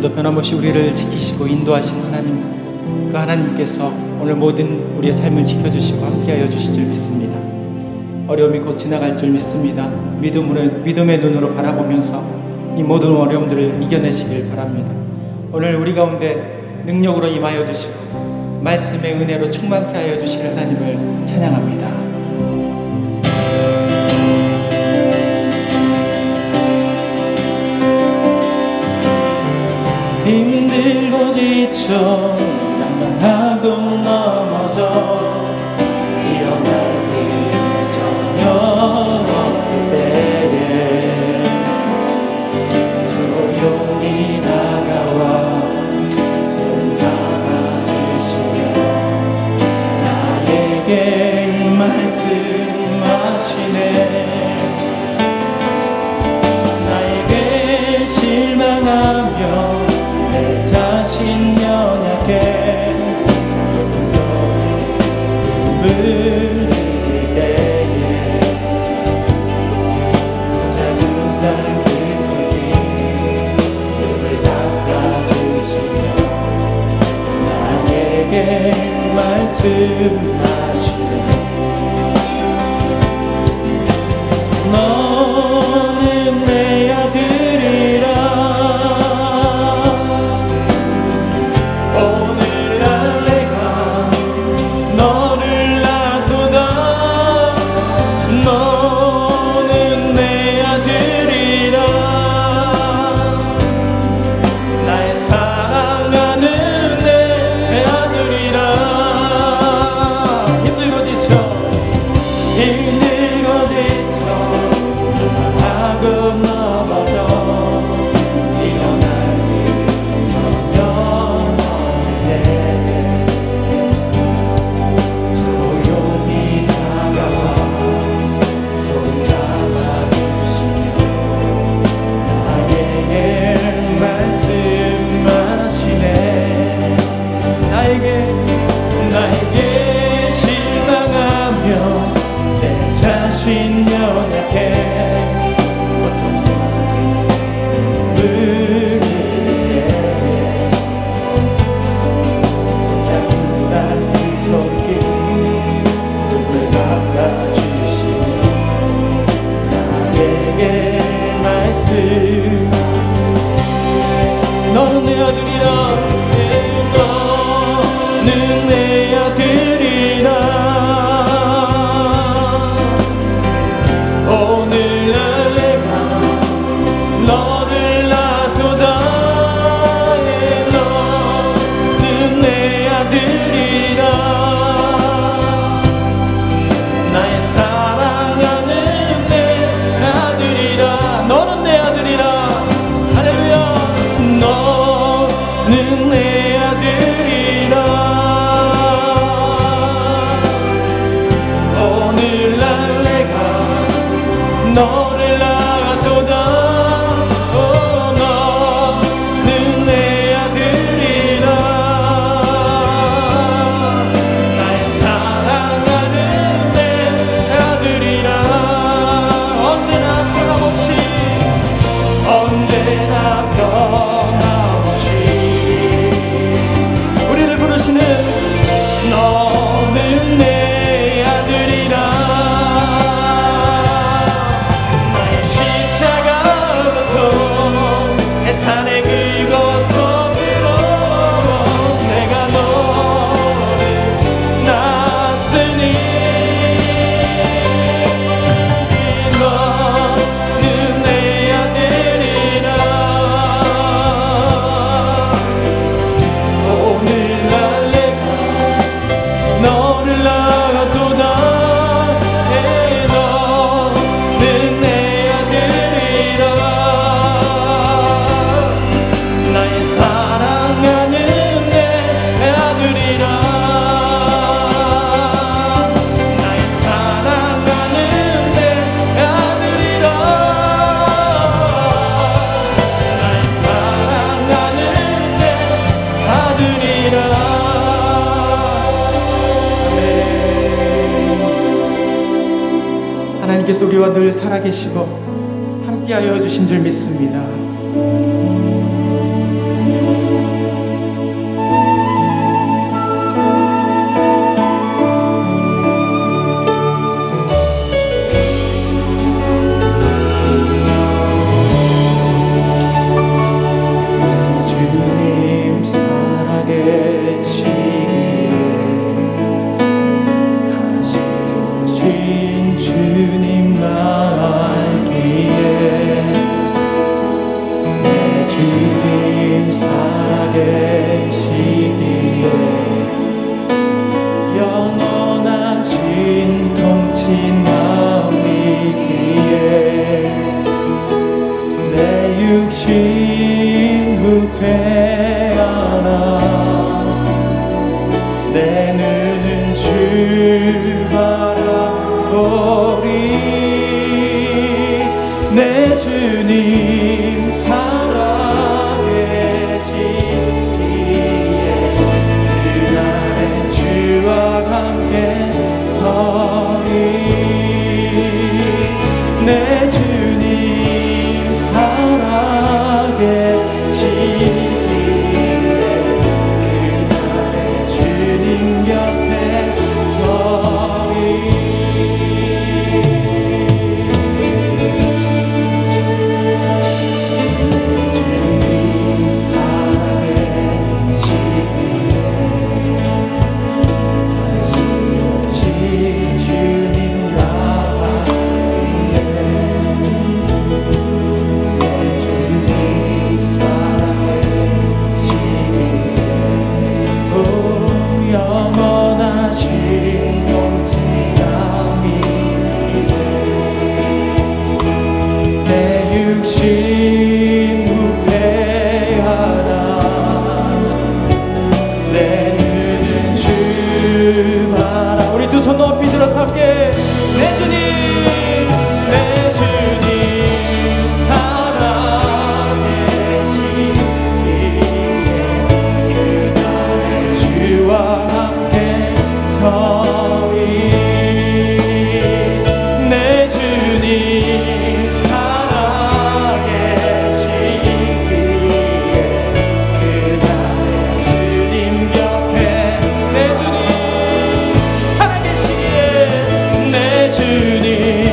오늘도 변함없이 우리를 지키시고 인도하신 하나님, 그 하나님께서 오늘 모든 우리의 삶을 지켜주시고 함께하여 주실 줄 믿습니다. 어려움이 곧 지나갈 줄 믿습니다. 믿음의 눈으로 바라보면서 이 모든 어려움들을 이겨내시길 바랍니다. 오늘 우리 가운데 능력으로 임하여 주시고 말씀의 은혜로 충만케 하여 주실 하나님을 찬양합니다. 힘들고 지쳐 난만하고 넘어져 일어날 힘 전혀 없을 때에 조용히 다가와 손 잡아주시며 나에게 말씀하시네. 나에게 실망하며 내 자신 연약해 어둠 속에 눈물 흘릴 때에 작은 날 그 손이 눈을 닦아주시며 나에게 말씀하시네. 너는 내 아들이라. 나에게 실망하며 내 자신 연약해 어둠 속에 눈물 흘릴 때에 작은 날 손길 눈물 닦아주시며 나에게 말씀. 너는 내 아들이라. 너는 내 아들이라. 오늘날 내가 너를 놔두다. 너는 내 아들이라. 나의 사랑하는 내 아들이라. 너는 내 아들이라. 할렐루야. 너는 내 아들이라. 오늘날 내가 너를 놔두다. 너는 내 아들이라. 나의 사랑하는 내 아들이라. 언제나 변함없이 언제나 변함없이 우리를 부르시는 너는 내 아들이라. 나의 십자가부터 해산의 그 고통으로 내가 너를 낳았으니 너는 내 아들이라. 오늘날 내가 너를 놔두다. 너는 내 아들이라. 나의 사랑하는 내 아들이라. 나의 사랑하는 내 아들이라. 나의 사랑하는 내 아들이라. 하나님께서 우리와 늘 살아계시고 함께하여 주신 줄 믿습니다. 주와 함께 서리. 내 주님 살아계시기에 그날의 주님 곁에 내 주님 살아계시기에 내 주님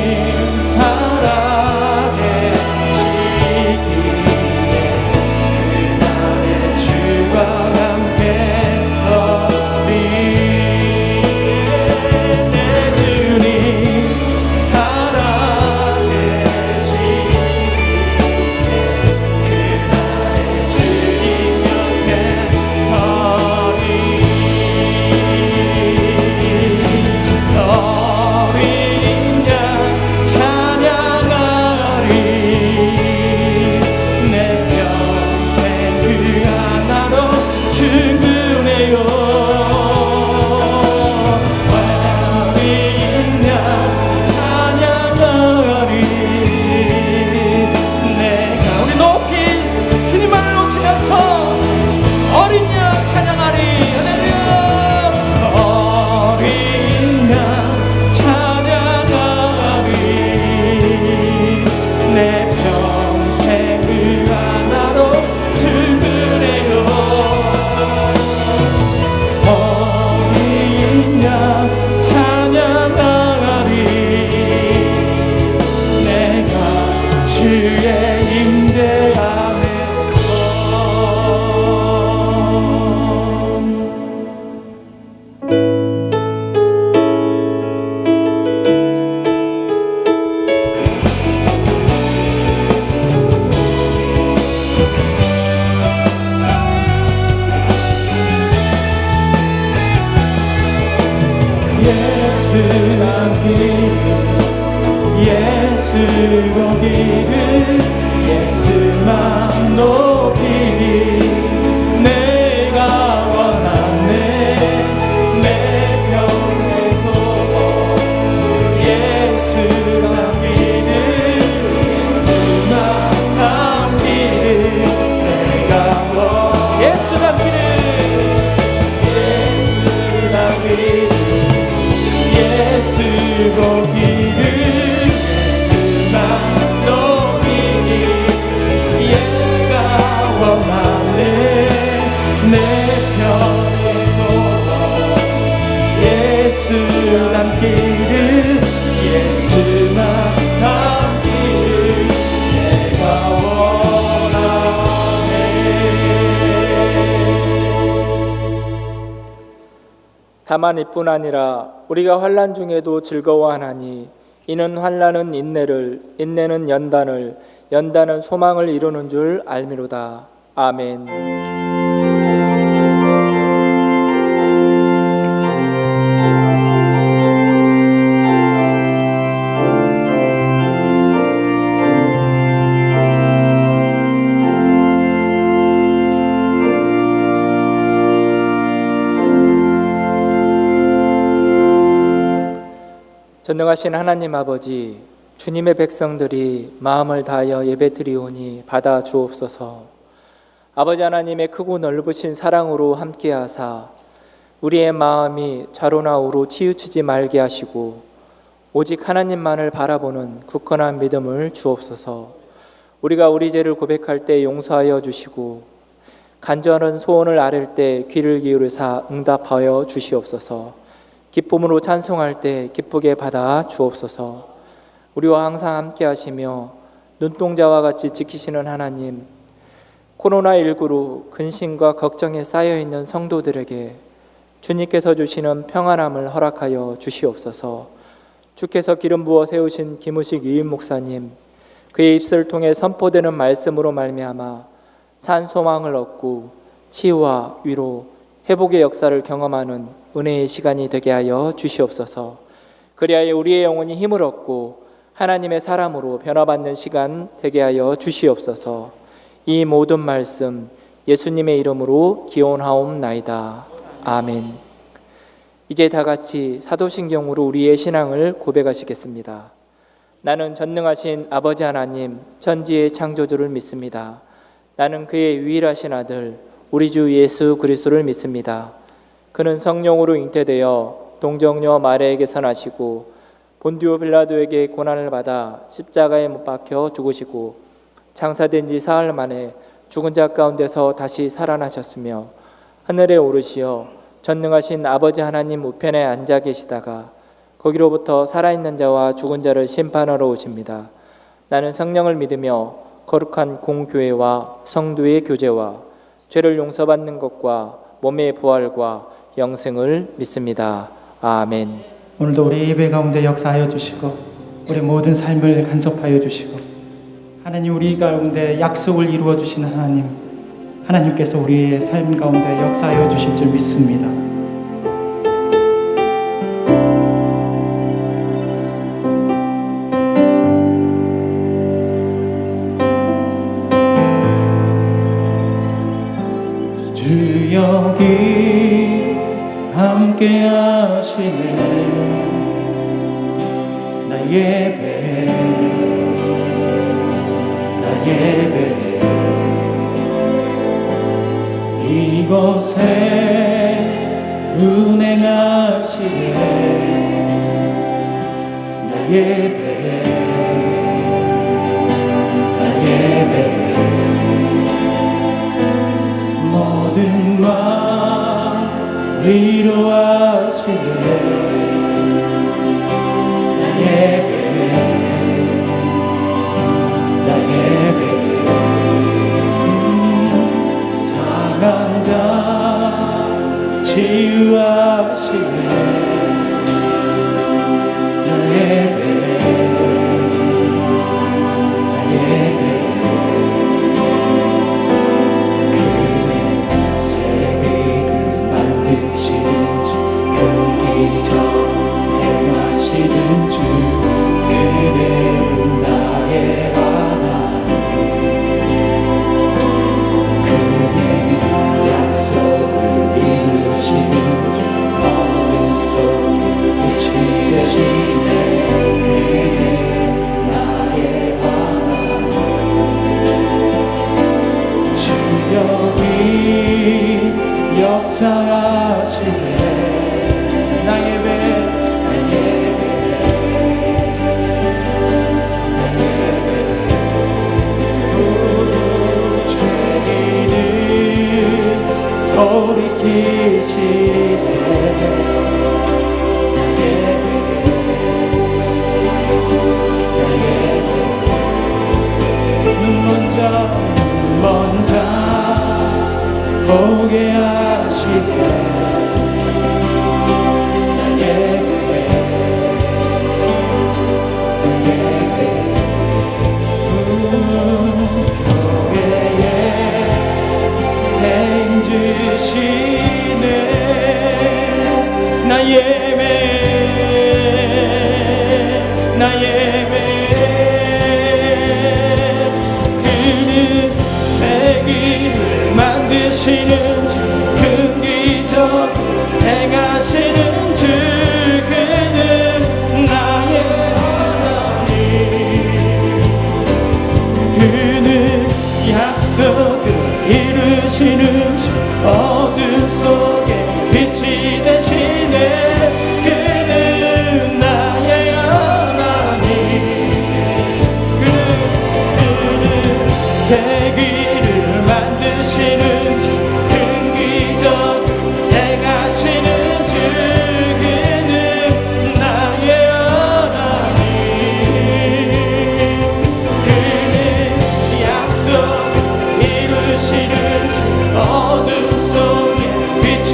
예수 거기를 예수만 높이리. 내가 원하네 내 평생 소원 예수 남기를 예수만 남기를 내가 예수 남기를 예수 남기를 예수 거기를 예수만 높이니 얘가 원하네 내 평생 소원 예수 남기를 예수만 남기를 내가 원하네. 다만 이뿐 아니라 우리가 환난 중에도 즐거워하나니 이는 환난은 인내를, 인내는 연단을, 연단은 소망을 이루는 줄 알미로다. 아멘. 전능하신 하나님 아버지, 주님의 백성들이 마음을 다하여 예배드리오니 받아 주옵소서. 아버지 하나님의 크고 넓으신 사랑으로 함께하사 우리의 마음이 좌로나 우로 치우치지 말게 하시고 오직 하나님만을 바라보는 굳건한 믿음을 주옵소서. 우리가 우리 죄를 고백할 때 용서하여 주시고 간절한 소원을 아뢰 때 귀를 기울이사 응답하여 주시옵소서. 기쁨으로 찬송할 때 기쁘게 받아 주옵소서. 우리와 항상 함께 하시며 눈동자와 같이 지키시는 하나님, 코로나19로 근심과 걱정에 쌓여있는 성도들에게 주님께서 주시는 평안함을 허락하여 주시옵소서. 주께서 기름 부어 세우신 김우식 유임 목사님, 그의 입술을 통해 선포되는 말씀으로 말미암아 산 소망을 얻고 치유와 위로, 회복의 역사를 경험하는 은혜의 시간이 되게 하여 주시옵소서. 그리하여 우리의 영혼이 힘을 얻고 하나님의 사람으로 변화받는 시간 되게 하여 주시옵소서. 이 모든 말씀 예수님의 이름으로 기원하옵나이다. 아멘. 이제 다 같이 사도신경으로 우리의 신앙을 고백하시겠습니다. 나는 전능하신 아버지 하나님 천지의 창조주를 믿습니다. 나는 그의 유일하신 아들 우리 주 예수 그리스도를 믿습니다. 그는 성령으로 잉태되어 동정녀 마리아에게서 나시고 본디오 빌라도에게 고난을 받아 십자가에 못 박혀 죽으시고 장사된 지 사흘 만에 죽은 자 가운데서 다시 살아나셨으며 하늘에 오르시어 전능하신 아버지 하나님 우편에 앉아 계시다가 거기로부터 살아있는 자와 죽은 자를 심판하러 오십니다. 나는 성령을 믿으며 거룩한 공교회와 성도의 교제와 죄를 용서받는 것과 몸의 부활과 영생을 믿습니다. 아멘. 오늘도 우리 예배 가운데 역사하여 주시고 우리 모든 삶을 간섭하여 주시고 하나님 우리 가운데 약속을 이루어 주시는 하나님께서 우리의 삶 가운데 역사하여 주실 줄 믿습니다. 주 여기 함께 하시네. 나 예배해 이곳에 운행하시네. 나 예배해 모든 맘 위로하시네. 나 예배해 상한 자 치유하시네. 나 예배해 그네 세계를 만드시는 주 경기적 행하시는 주 그는 나의 하나님 그는 약속을 이루시는 주 어둠 속에 빛이 되시네. 그는 나의 하나님 주 여기 역사하시네. 나 예배해 죄인을 돌이키시네. 먼저 보게 하시네. 나 예배해 교회에 생 주시네. 나 예배해 그는 세기를 만드시는 주 큰 기적 행하시는 주 그는 나의 하나님 그는 약속을 이루시는 주 어둠 속에 빛이 되시네. 그는 나의 하나님 그는 세기를 만드시는 주 큰 기적 행하시는 주 그는 나의 하나님 그는 약속을 이루시는 주 어둠 속에 빛이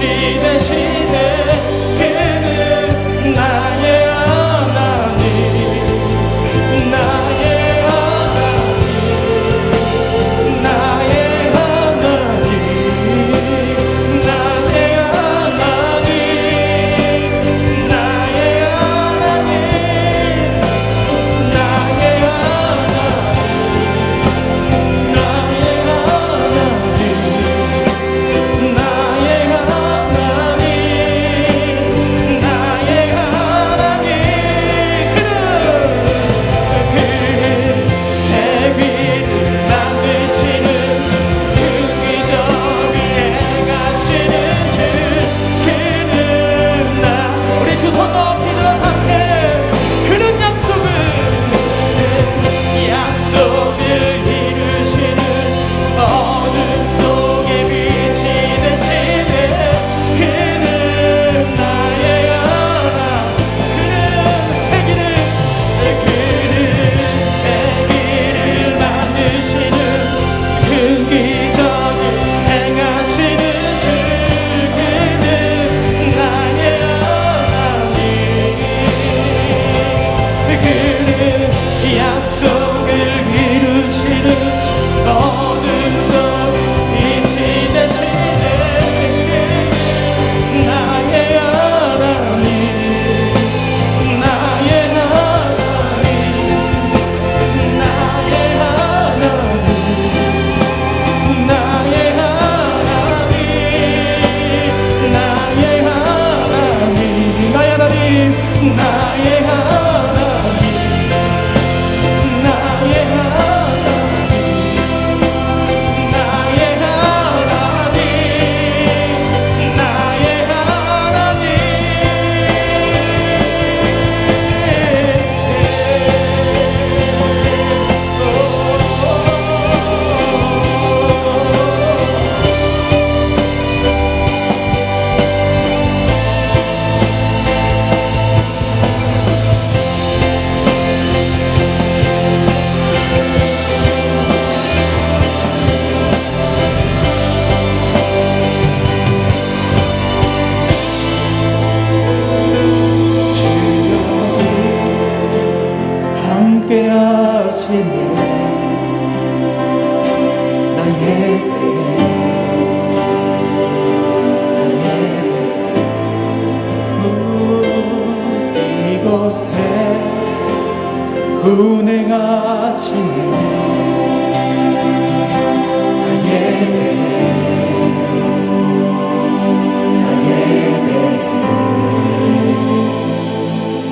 운행하시네.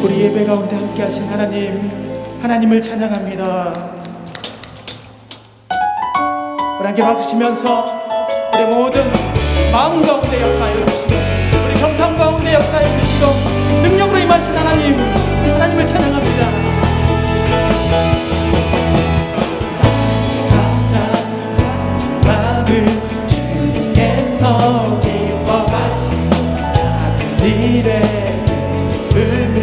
우리 예배 가운데 함께 하신 하나님을 찬양합니다. 우리 함께 박수치면서 우리 모든 마음 가운데 역사해 주시고 우리 경상 가운데 역사해 주시고 능력으로 임하신 하나님을 찬양합니다. 마음을 주께서 기뻐하신 작은 일에 의미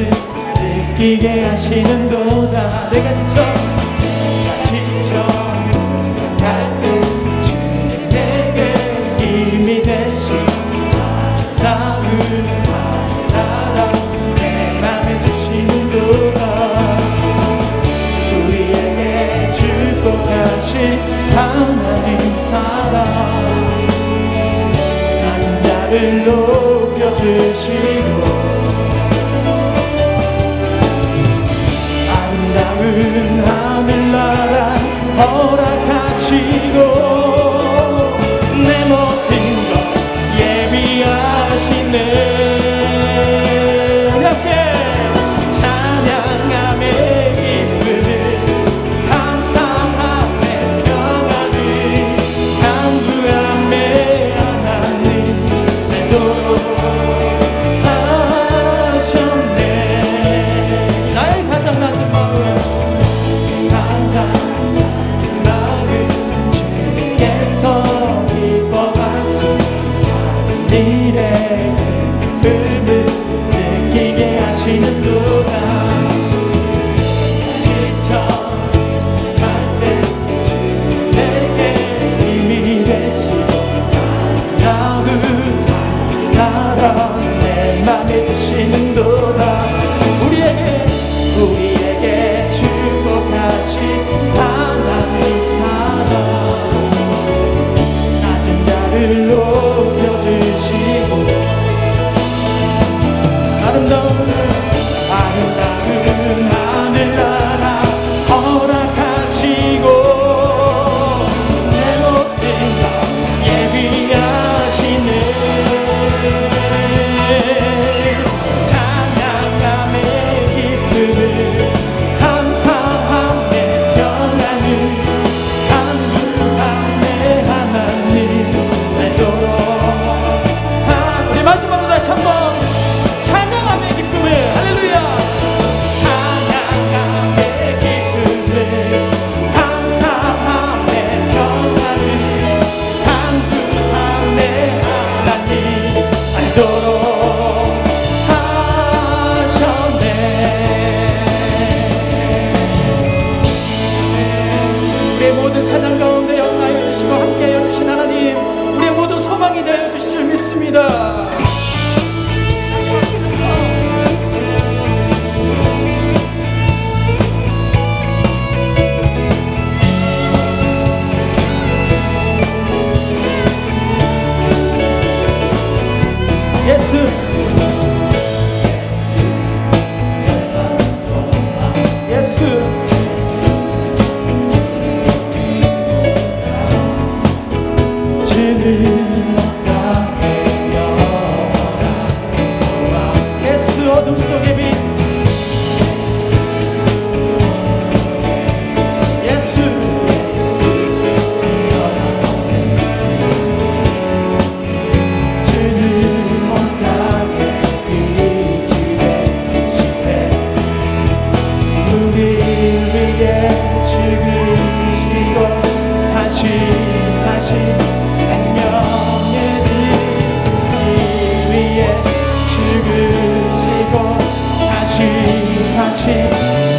느끼게 하시는도다. 내가 지쳐 갈때 주님 내게 힘이 되신 자랑을 나라 내 맘에 주시는도다. 우리에게 축복하신 하나님 사랑 낮은 자를 높여주시고 아름다운 하늘나라 허락하시고 내 모든 것 예비하시네. 이렇게 찬양함의 기쁨을 감사함의 평안을 간구함의 하나님 내도록 하셨네. 나의 가장 낮은 마음 우리에게 축복하신 하나님 사랑 낮은 자를 높여주시고 아름다운 하늘나라 허락하시고 내 모든 것 예비하시네. 찬양함의 기쁨을 감사함의 평안을 간구함의 하나님 내도록 우리 마지막으로 다시 한번 찬양함의 기쁨을 할렐루야. 찬양함의 기쁨을 감사함의 평안을 간구함의 하나님 알도록 하셨네. 우리의 모든 찬양 가운데 역사하여 주시고 함께하여 주신 하나님 우리의 모든 소망이 되어 주실 줄 믿습니다. 예수 예수 주는 가게 영원한 소망 예수 어둠 속의 빛 예수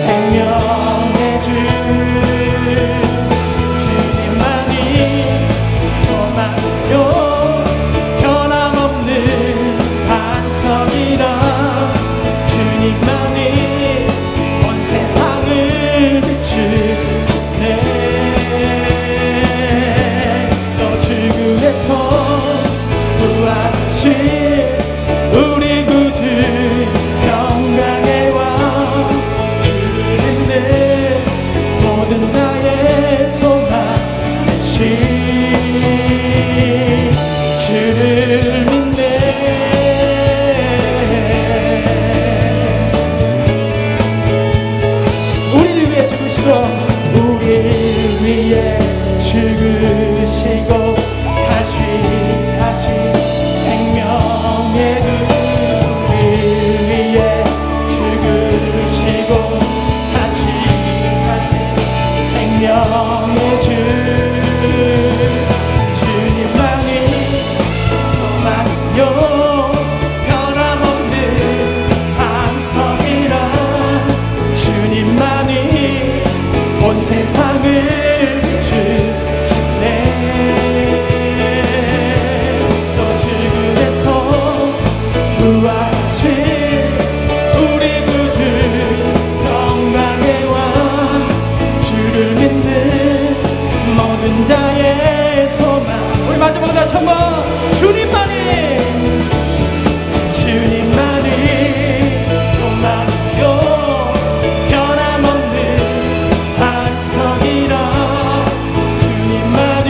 생명의 주 주님만이 소망요 변함없는 반석이라 주님만이 온 세상을 비추시네. 또 죽음에서 구하신 우리 구주 구하신 우리 구주 평강의 왕 주를 믿는 모든 자의 소망. 우리 마지막으로 다시 한번 주님만이 소망이요 변함없는 반석이라 주님만이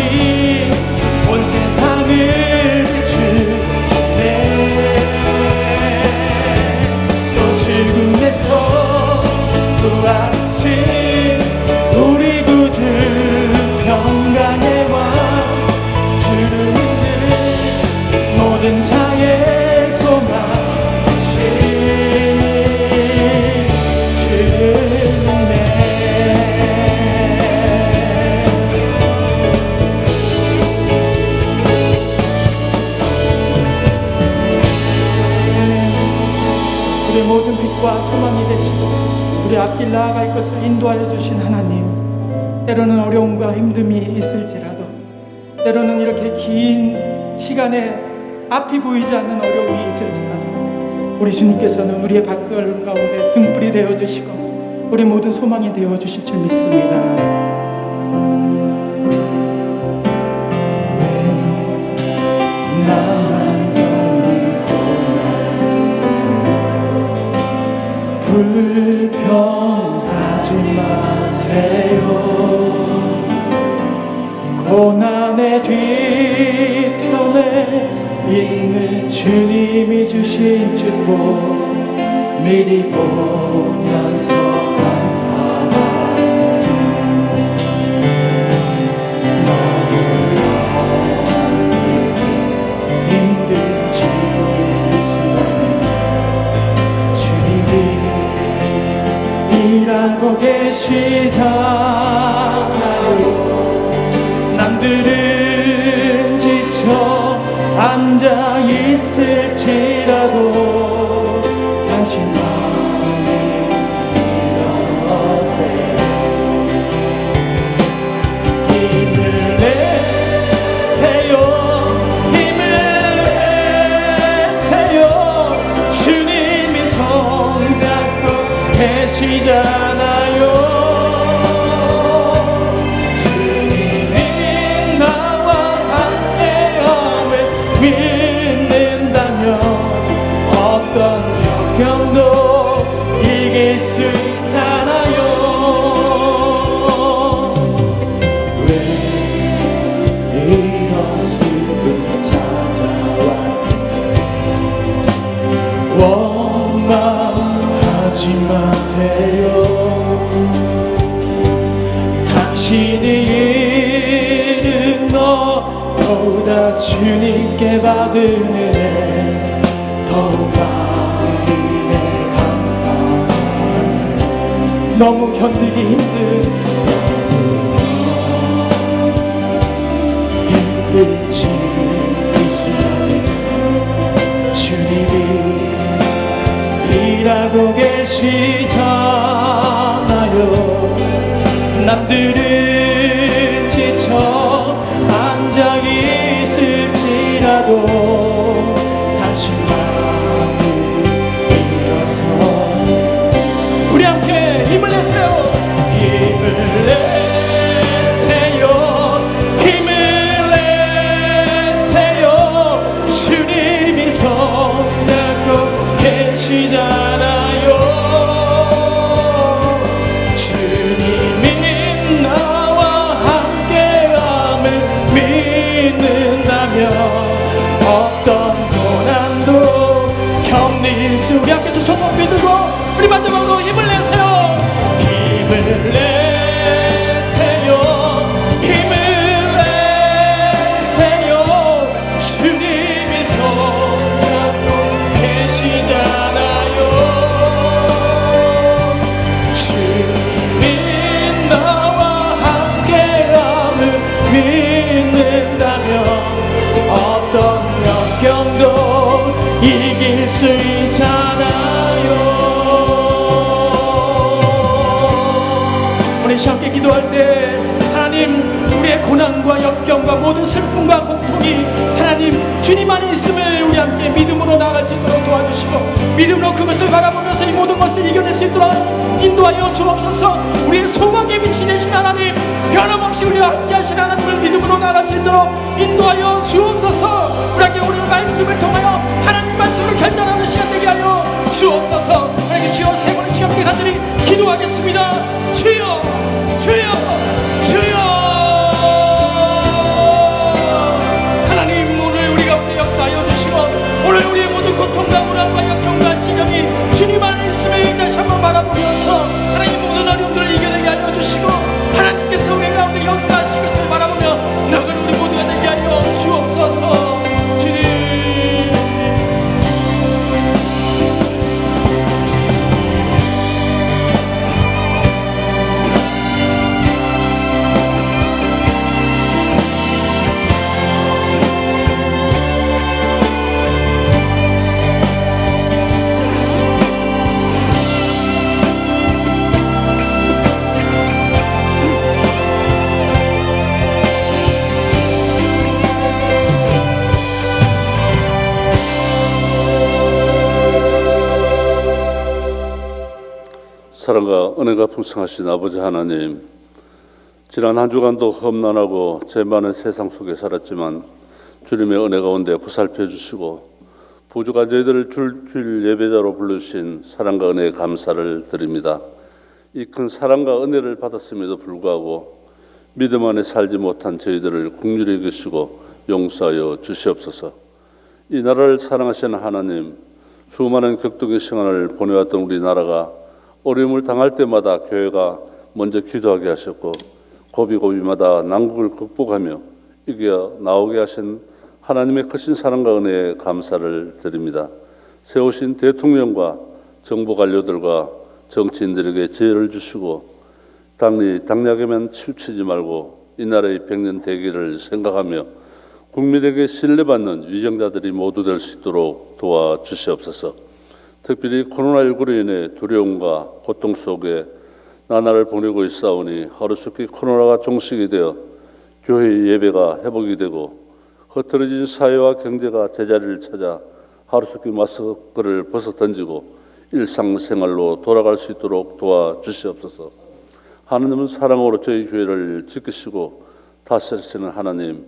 온 세상을 비추시네. 또 죽음에서 구하신 우리 구주 평강의 왕 주를 믿는 모든 자의 소망 우리의 모든 빛과 소망이 되시고 우리 앞길 나아갈 것을 인도하여 주신 하나님, 때로는 어려움과 힘듦이 있을지라도 때로는 이렇게 긴 시간에 앞이 보이지 않는 어려움이 있을지라도 우리 주님께서는 우리의 발걸음 가운데 등불이 되어주시고 우리 모든 소망이 되어주실 줄 믿습니다. 왜 나만 불평하지 마세요. 고난의 뒤편에 있는 주님이 주신 축복 미리 보면서 감사하세요. 마음이 힘들지만 주님이 일하고 계시잖아요. 남들은 지쳐 앉아 있을지라도 당신만이 일어서세요. 힘을 내세요. 힘을 내세요. 주님이 손잡고 계시잖아요. 믿는다면 어떤 역경도 이길 수 있잖아요. 왜 이런 슬픔 찾아왔는지 원망하지 마세요. 당신이 잃은 너보다 주님께 받은 은혜 더욱 많이 감사하세요. 너무 견디기 힘들 지금 이 순간에 주님이 일하고 계시잖아요. 남들은 지쳐 앉아 있을지라도 당신만이 일어서세요. 우리 함께 힘을 내세요. 힘을 내세요. 힘을 내세요. 주님이 손잡고 계시잖아요. 주님이 나와 함께함을 믿는다면 어떤 고난도 견딜 수. 우리 함께 두 손 높이 들고 우리 마지막으로 힘을 내세요. 힘을 내세요. 힘을 내세요. 주님이 손잡고 계시잖아요. 주님이 나와 함께함을 믿는다면 어떤 역경도 이길 수 있잖아요. 우리 함께 기도할 때 하나님, 우리의 고난과 역경과 모든 슬픔과 고통 고통이 하나님 주님 안에 있음을 우리 함께 믿음으로 나아갈 수 있도록 도와주시고 믿음으로 그것을 바라보면서 이 모든 것을 이겨낼 수 있도록 인도하여 주옵소서. 우리의 소망의 빛이 되신 하나님, 변함없이 우리와 함께 하신 하나님을 믿음으로 나아갈 수 있도록 인도하여 주옵소서. 우리에게 오늘 말씀을 통하여 하나님 말씀으로 결단하는 시간 되게 하여 주옵소서. 하나님 주여 세 번의 주여 함께 간절히 기도하겠습니다. 주여 주여 주여. 하나님 오늘 우리 가운데 역사하여 주시고 오늘 우리의 모든 고통과 불안과 역경과 시련이 주님 안에 있음을 다시 한번 바라보면서 하나님 모든 어려움들을 이겨내게 하여 주시고 하나님께서 우리 가운데 역사하신 것을 바라보며 나가는 우리 모두가 되게 하여 주옵소서. 주님 사랑과 은혜가 풍성하신 아버지 하나님, 지난 한 주간도 험난하고 죄 많은 세상 속에 살았지만 주님의 은혜 가운데 보살펴 주시고 부족한 저희들을 주일 예배자로 불러주신 사랑과 은혜에 감사를 드립니다. 이 큰 사랑과 은혜를 받았음에도 불구하고 믿음 안에 살지 못한 저희들을 긍휼히 여기시고 용서하여 주시옵소서. 이 나라를 사랑하시는 하나님, 수많은 격동의 시간을 보내왔던 우리나라가 어려움을 당할 때마다 교회가 먼저 기도하게 하셨고 고비고비마다 난국을 극복하며 이겨 나오게 하신 하나님의 크신 사랑과 은혜에 감사를 드립니다. 세우신 대통령과 정부 관료들과 정치인들에게 지혜를 주시고 당뇨에만 치우치지 말고 이 나라의 백년 대계를 생각하며 국민에게 신뢰받는 위정자들이 모두 될 수 있도록 도와주시옵소서. 특별히 코로나19로 인해 두려움과 고통 속에 나날을 보내고 있사오니 하루속히 코로나가 종식이 되어 교회 예배가 회복이 되고 흐트러진 사회와 경제가 제자리를 찾아 하루속히 마스크를 벗어 던지고 일상생활로 돌아갈 수 있도록 도와주시옵소서. 하나님은 사랑으로 저희 교회를 지키시고 다스리시는 하나님,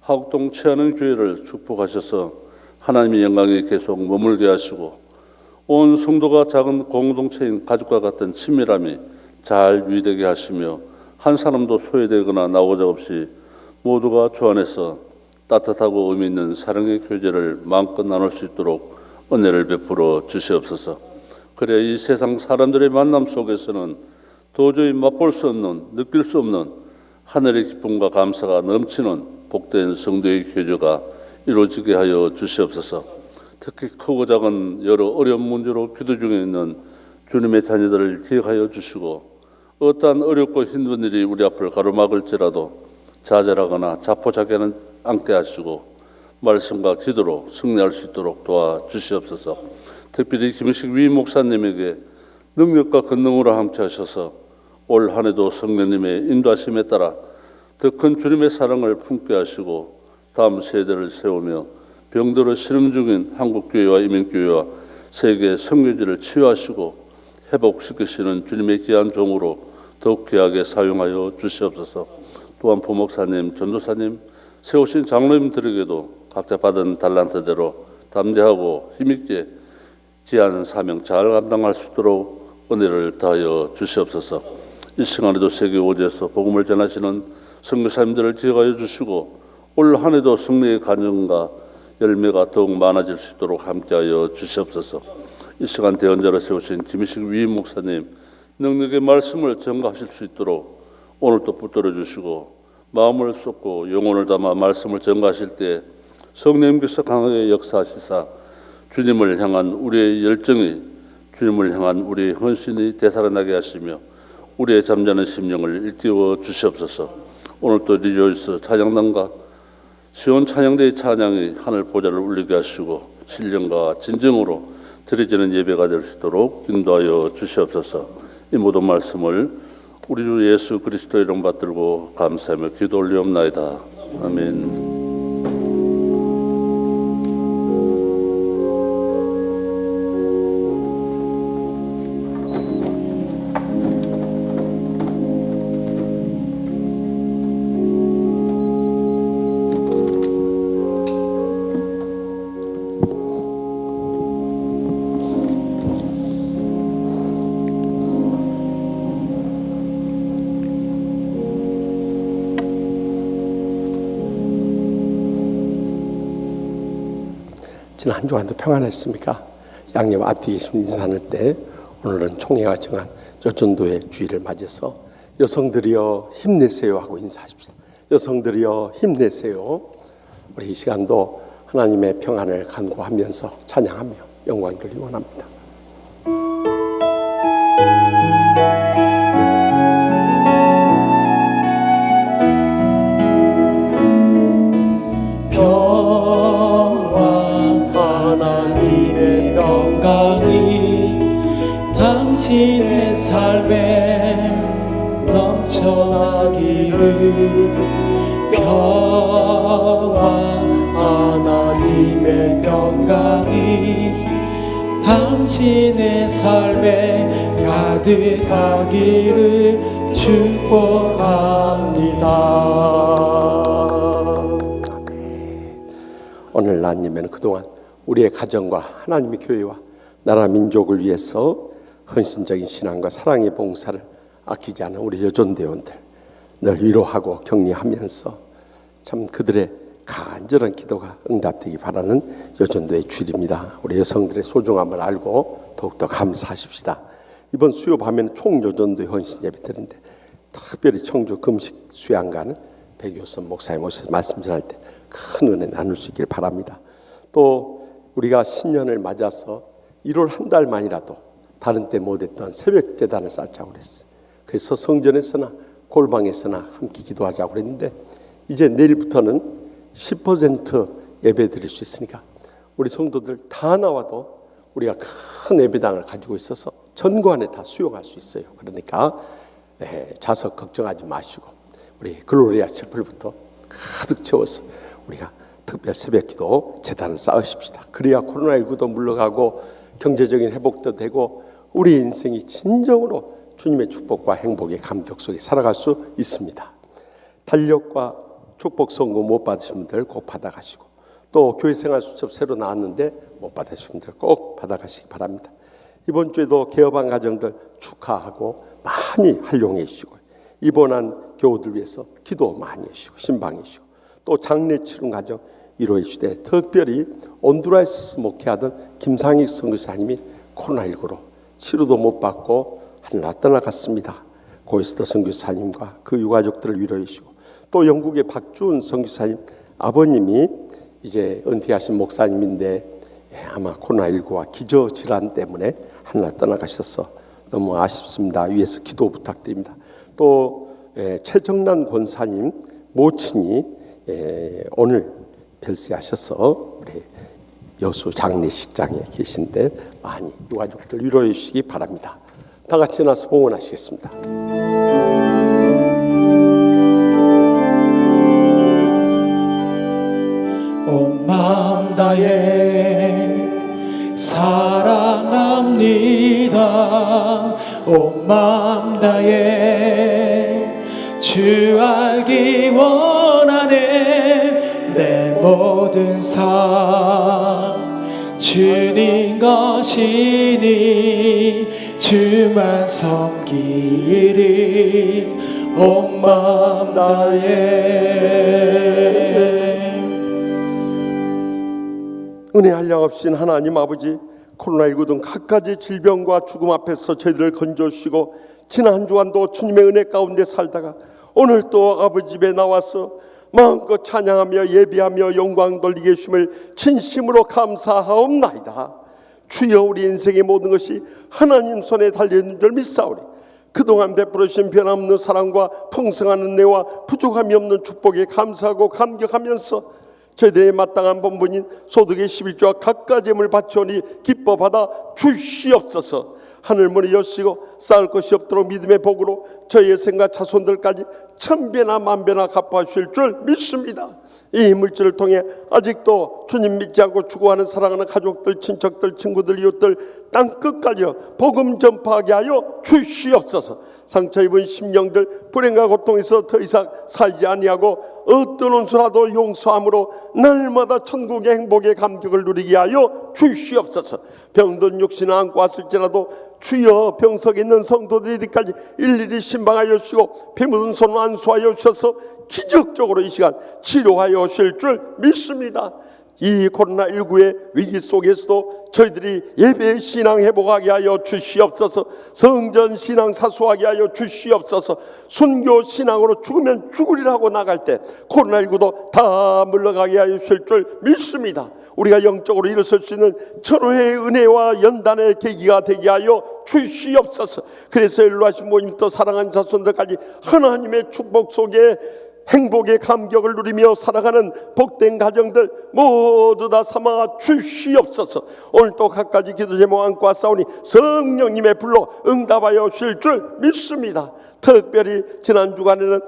하곡동 최하는 교회를 축복하셔서 하나님의 영광이 계속 머물게 하시고 온 성도가 작은 공동체인 가족과 같은 친밀함이 잘 유지되게 하시며 한 사람도 소외되거나 나오자 없이 모두가 주 안에서 따뜻하고 의미 있는 사랑의 교제를 마음껏 나눌 수 있도록 은혜를 베풀어 주시옵소서. 그래야 이 세상 사람들의 만남 속에서는 도저히 맛볼 수 없는, 느낄 수 없는 하늘의 기쁨과 감사가 넘치는 복된 성도의 교제가 이루어지게 하여 주시옵소서. 특히 크고 작은 여러 어려운 문제로 기도 중에 있는 주님의 자녀들을 기억하여 주시고 어떠한 어렵고 힘든 일이 우리 앞을 가로막을지라도 좌절하거나 자포자기하지 않게 하시고 말씀과 기도로 승리할 수 있도록 도와주시옵소서. 특별히 김식 위 목사님에게 능력과 권능으로 함께 하셔서 올 한 해도 성령님의 인도하심에 따라 더 큰 주님의 사랑을 품게 하시고 다음 세대를 세우며 병들어 실험 중인 한국교회와 이민교회와 세계 선교지를 치유하시고 회복시키시는 주님의 귀한 종으로 더욱 귀하게 사용하여 주시옵소서. 또한 부목사님, 전도사님, 세우신 장로님들에게도 각자 받은 달란트대로 담대하고 힘있게 귀한 사명 잘 감당할 수 있도록 은혜를 다하여 주시옵소서. 이 시간에도 세계 오지에서 복음을 전하시는 선교사님들을 기억하여 주시고 올 한 해도 승리의 간증과 열매가 더욱 많아질 수 있도록 함께하여 주시옵소서. 이 시간 대언자로 세우신 김희식 위임 목사님 능력의 말씀을 전가하실 수 있도록 오늘도 붙들어 주시고 마음을 쏟고 영혼을 담아 말씀을 전가하실 때 성령님께서 강하게 역사하시사 주님을 향한 우리의 열정이 주님을 향한 우리의 헌신이 되살아나게 하시며 우리의 잠자는 심령을 일깨워 주시옵소서. 오늘도 리조이스 찬양단과 시온 찬양대의 찬양이 하늘 보좌를 울리게 하시고 신령과 진정으로 드려지는 예배가 될 수 있도록 인도하여 주시옵소서. 이 모든 말씀을 우리 주 예수 그리스도의 이름 받들고 감사하며 기도 올리옵나이다. 아멘. 지난 한 주간도 평안했습니까? 양념 앞뒤에 계신 인사 나눌 때 오늘은 총회가 정한 여전도의 주일을 맞이해서 여성들이여 힘내세요 하고 인사하십시다. 여성들이여 힘내세요. 우리 이 시간도 하나님의 평안을 간구하면서 찬양하며 영광 돌리기 원합니다. 평안 하나님의 평강이 당신의 삶에 넘쳐나기를. 평안 하나님의 평강이 당신의 삶에 가득하기를 축복합니다. 오늘 하나님은 그동안 우리의 가정과 하나님의 교회와 나라 민족을 위해서 헌신적인 신앙과 사랑의 봉사를 아끼지 않은 우리 여전대원들 늘 위로하고 격려하면서 참 그들의 간절한 기도가 응답되기 바라는 여전도의 주일입니다. 우리 여성들의 소중함을 알고 더욱더 감사하십시다. 이번 수요 밤에는 총 여전도의 헌신 예배 드리는데 특별히 청주 금식 수양가는 백효선 목사님 오셔서 말씀 전할 때 큰 은혜 나눌 수 있길 바랍니다. 또 우리가 신년을 맞아서 1월 한 달만이라도 다른 때 못했던 새벽 제단을 쌓자고 그랬어요. 그래서 성전에서나 골방에서나 함께 기도하자고 그랬는데 이제 내일부터는 10% 예배 드릴 수 있으니까 우리 성도들 다 나와도 우리가 큰 예배당을 가지고 있어서 전관에 다 수용할 수 있어요. 그러니까 좌석 걱정하지 마시고 우리 글로리아 채플부터 가득 채워서 우리가 특별 새벽기도 제단을 쌓으십시다. 그래야 코로나19도 물러가고 경제적인 회복도 되고 우리 인생이 진정으로 주님의 축복과 행복의 감격 속에 살아갈 수 있습니다. 달력과 축복 선고 못 받으신 분들 꼭 받아가시고 또 교회생활 수첩 새로 나왔는데 못 받으신 분들 꼭 받아가시기 바랍니다. 이번 주에도 개업한 가정들 축하하고 많이 활용해 주시고 입원한 교우들 위해서 기도 많이 해주시고 신방해 주시고 또 장례 치른 가정 위로해 주시되 특별히 온두라스 목회하던 김상익 선교사님이 코로나19로 치료도 못 받고 하늘나라 떠나갔습니다. 고에스더 선교사님과 그 유가족들을 위로해 주시고 또 영국의 박주은 선교사님 아버님이 이제 은퇴하신 목사님인데 아마 코로나19와 기저질환 때문에 하늘나라 떠나가셔서 너무 아쉽습니다. 위에서 기도 부탁드립니다. 또 최정란 권사님 모친이 오늘 별세하셔서 우리 여수 장례식장에 계신데 많이 유가족들 위로해 주시기 바랍니다. 다 같이 나서 봉헌하시겠습니다. 온 마음 다해 사랑합니다. 온 마음 다해 주 알기 원하네. 내 모든 삶 주님 것이니 주만 섬기리. 온 마음 다해. 은혜 한량없인 하나님 아버지, 코로나19 등 각가지 질병과 죽음 앞에서 저희들을 건져주시고 지난 한 주간도 주님의 은혜 가운데 살다가 오늘 또 아버지 집에 나와서 마음껏 찬양하며 예배하며 영광 돌리게 해주심을 진심으로 감사하옵나이다. 주여, 우리 인생의 모든 것이 하나님 손에 달려있는 줄 믿사오니 그동안 베풀어 주신 변함없는 사랑과 풍성한 은혜와 부족함이 없는 축복에 감사하고 감격하면서 저희들의 마땅한 본분인 소득의 11조와 각가지 예물을 바치오니 기뻐 받아 주시옵소서. 하늘문을 여시고 쌓을 것이 없도록 믿음의 복으로 저희의 생과 자손들까지 천배나 만배나 갚아주실 줄 믿습니다. 이 물질을 통해 아직도 주님 믿지 않고 죽어가는 사랑하는 가족들, 친척들, 친구들, 이웃들 땅끝까지 복음 전파하게 하여 주시옵소서. 상처 입은 심령들, 불행과 고통에서 더 이상 살지 아니하고 어떤 원수라도 용서함으로 날마다 천국의 행복의 감격을 누리게 하여 주시옵소서. 병든 육신을 안고 왔을지라도 주여, 병석에 있는 성도들이까지 일일이 신방하여 주시고 피 묻은 손 안수하여 주셔서 기적적으로 이 시간 치료하여 오실 줄 믿습니다. 이 코로나19의 위기 속에서도 저희들이 예배 신앙 회복하게 하여 주시옵소서. 성전 신앙 사수하게 하여 주시옵소서. 순교 신앙으로 죽으면 죽으리라고 나갈 때 코로나19도 다 물러가게 하여 주실 줄 믿습니다. 우리가 영적으로 일어설 수 있는 철호의 은혜와 연단의 계기가 되게 하여 주시옵소서. 그래서 일로하신 모임부터 사랑하는 자손들까지 하나님의 축복 속에 행복의 감격을 누리며 살아가는 복된 가정들 모두 다 삼아 주시옵소서. 오늘 또 갖가지 기도 제목 안고 왔사오니 성령님의 불로 응답하여 주실 줄 믿습니다. 특별히 지난 주간에는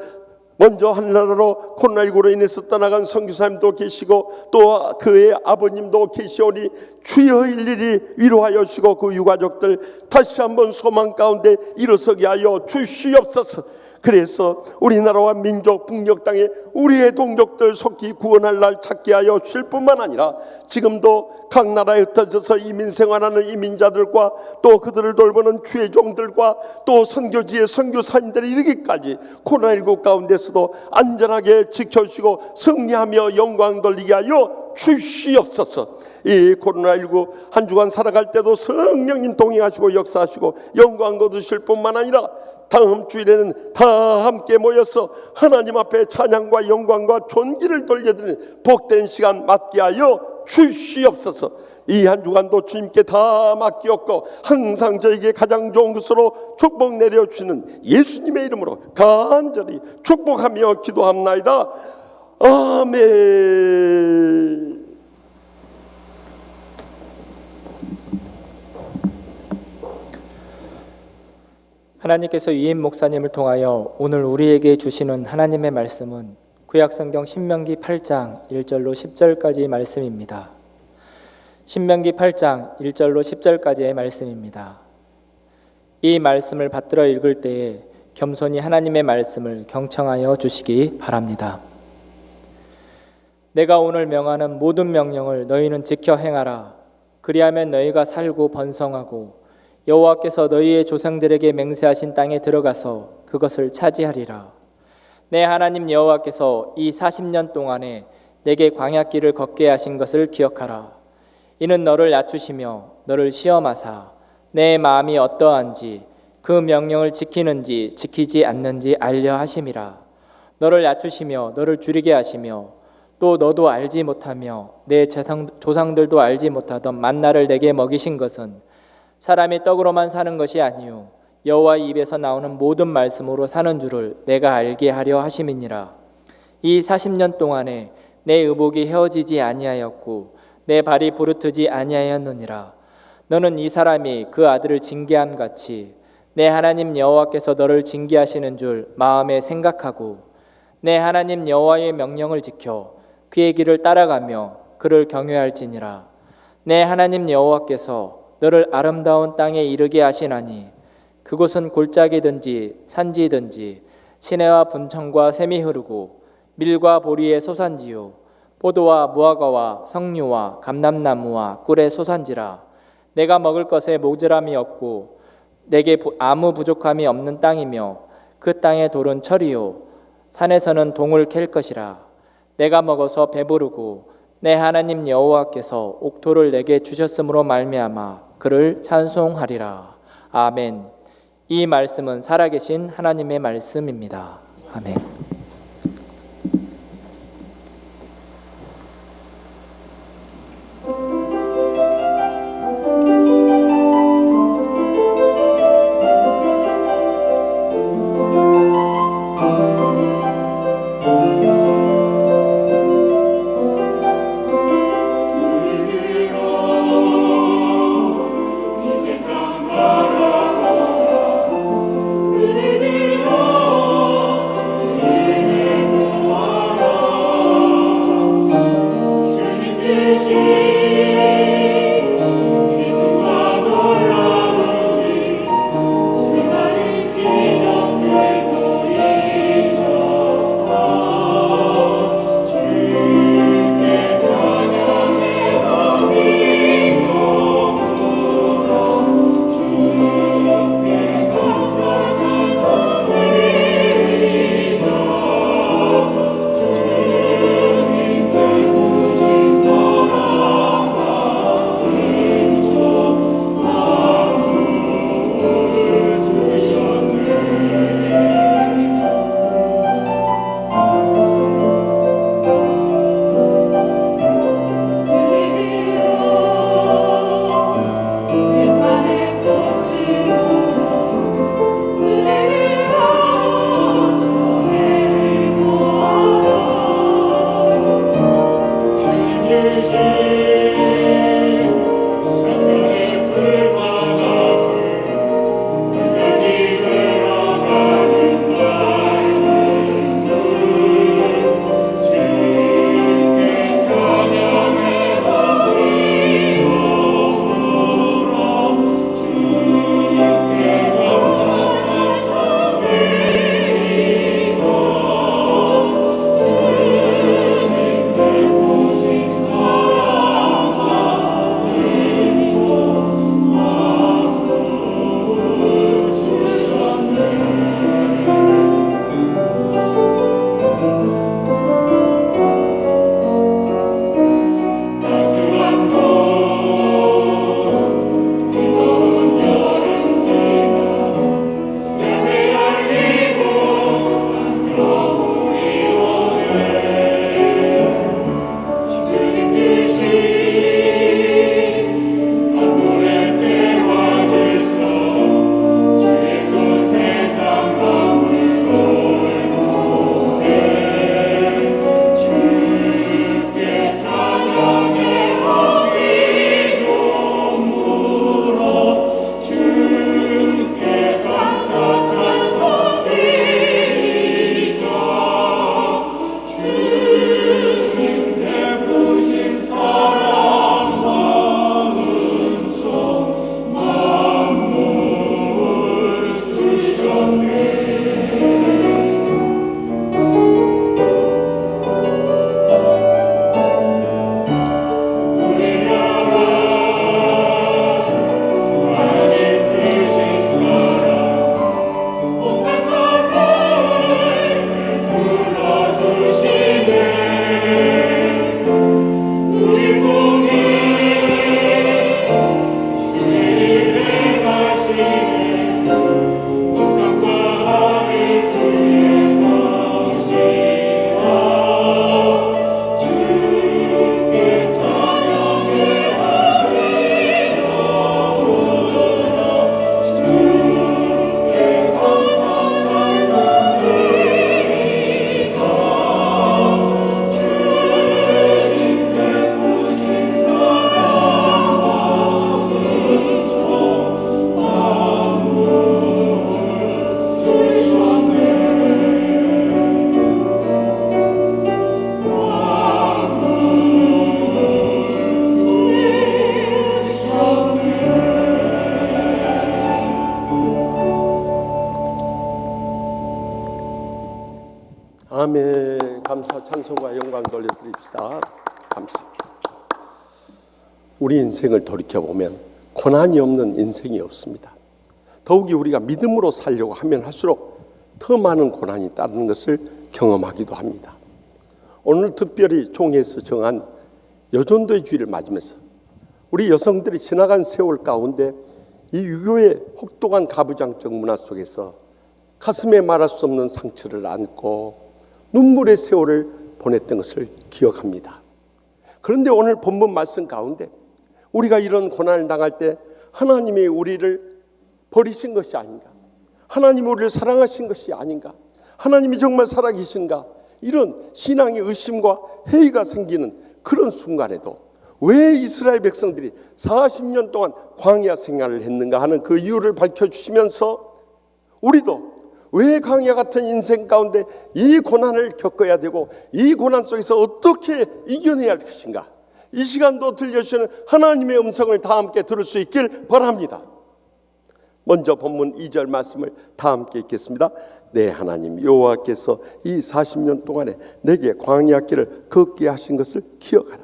먼저 하늘나라로 코로나19로 인해서 떠나간 선교사님도 계시고 또 그의 아버님도 계시오니 주여 일일이 위로하여 주시고 그 유가족들 다시 한번 소망 가운데 일어서게 하여 주시옵소서. 그래서 우리나라와 민족 북녘 땅에 우리의 동족들 속히 구원할 날 찾게 하여 주실 뿐만 아니라 지금도 각 나라에 흩어져서 이민 생활하는 이민자들과 또 그들을 돌보는 주의 종들과 또 선교지의 선교사님들이 이르기까지 코로나19 가운데서도 안전하게 지켜주시고 승리하며 영광 돌리게 하여 주시옵소서. 이 코로나19 한 주간 살아갈 때도 성령님 동행하시고 역사하시고 영광 거두실 뿐만 아니라 다음 주일에는 다 함께 모여서 하나님 앞에 찬양과 영광과 존귀를 돌려드리는 복된 시간 맞게 하여 주시옵소서. 이 한 주간도 주님께 다 맡기었고 항상 저에게 가장 좋은 것으로 축복 내려주시는 예수님의 이름으로 간절히 축복하며 기도합나이다. 아멘. 하나님께서 유임 목사님을 통하여 오늘 우리에게 주시는 하나님의 말씀은 구약성경 신명기 8장 1절로 10절까지의 말씀입니다. 신명기 8장 1절로 10절까지의 말씀입니다. 이 말씀을 받들어 읽을 때에 겸손히 하나님의 말씀을 경청하여 주시기 바랍니다. 내가 오늘 명하는 모든 명령을 너희는 지켜 행하라. 그리하면 너희가 살고 번성하고 여호와께서 너희의 조상들에게 맹세하신 땅에 들어가서 그것을 차지하리라. 내 하나님 여호와께서 이 40년 동안에 내게 광야길을 걷게 하신 것을 기억하라. 이는 너를 낮추시며 너를 시험하사 내 마음이 어떠한지 그 명령을 지키는지 지키지 않는지 알려 하심이라. 너를 낮추시며 너를 줄이게 하시며 또 너도 알지 못하며 내 조상들도 알지 못하던 만나를 내게 먹이신 것은 사람이 떡으로만 사는 것이 아니요 여호와의 입에서 나오는 모든 말씀으로 사는 줄을 내가 알게 하려 하심이니라. 이 40년 동안에 내 의복이 헤어지지 아니하였고 내 발이 부르트지 아니하였느니라. 너는 이 사람이 그 아들을 징계함 같이 내 하나님 여호와께서 너를 징계하시는 줄 마음에 생각하고 내 하나님 여호와의 명령을 지켜 그의 길을 따라가며 그를 경외할지니라. 내 하나님 여호와께서 너를 아름다운 땅에 이르게 하시나니 그곳은 골짜기든지 산지든지 시내와 분청과 샘이 흐르고 밀과 보리의 소산지요 포도와 무화과와 석류와 감람나무와 꿀의 소산지라. 내가 먹을 것에 모자람이 없고 내게 아무 부족함이 없는 땅이며 그 땅의 돌은 철이요 산에서는 동을 캘 것이라. 내가 먹어서 배부르고 내 하나님 여호와께서 옥토를 내게 주셨으므로 말미암아 그를 찬송하리라. 아멘. 이 말씀은 살아계신 하나님의 말씀입니다. 아멘. 이 아멘. 감사 찬송과 영광 돌려드립시다. 감사. 우리 인생을 돌이켜보면 고난이 없는 인생이 없습니다. 더욱이 우리가 믿음으로 살려고 하면 할수록 더 많은 고난이 따르는 것을 경험하기도 합니다. 오늘 특별히 총회에서 정한 여전도의 주일을 맞으면서 우리 여성들이 지나간 세월 가운데 이 유교의 혹독한 가부장적 문화 속에서 가슴에 말할 수 없는 상처를 안고 눈물의 세월을 보냈던 것을 기억합니다. 그런데 오늘 본문 말씀 가운데 우리가 이런 고난을 당할 때 하나님이 우리를 버리신 것이 아닌가, 하나님이 우리를 사랑하신 것이 아닌가, 하나님이 정말 살아계신가, 이런 신앙의 의심과 회의가 생기는 그런 순간에도 왜 이스라엘 백성들이 40년 동안 광야 생활을 했는가 하는 그 이유를 밝혀주시면서 우리도 왜 광야 같은 인생 가운데 이 고난을 겪어야 되고 이 고난 속에서 어떻게 이겨내야 할 것인가, 이 시간도 들려주시는 하나님의 음성을 다 함께 들을 수 있길 바랍니다. 먼저 본문 2절 말씀을 다 함께 읽겠습니다. 내 하나님 여호와께서 이 40년 동안에 내게 광야 길을 걷게 하신 것을 기억하라.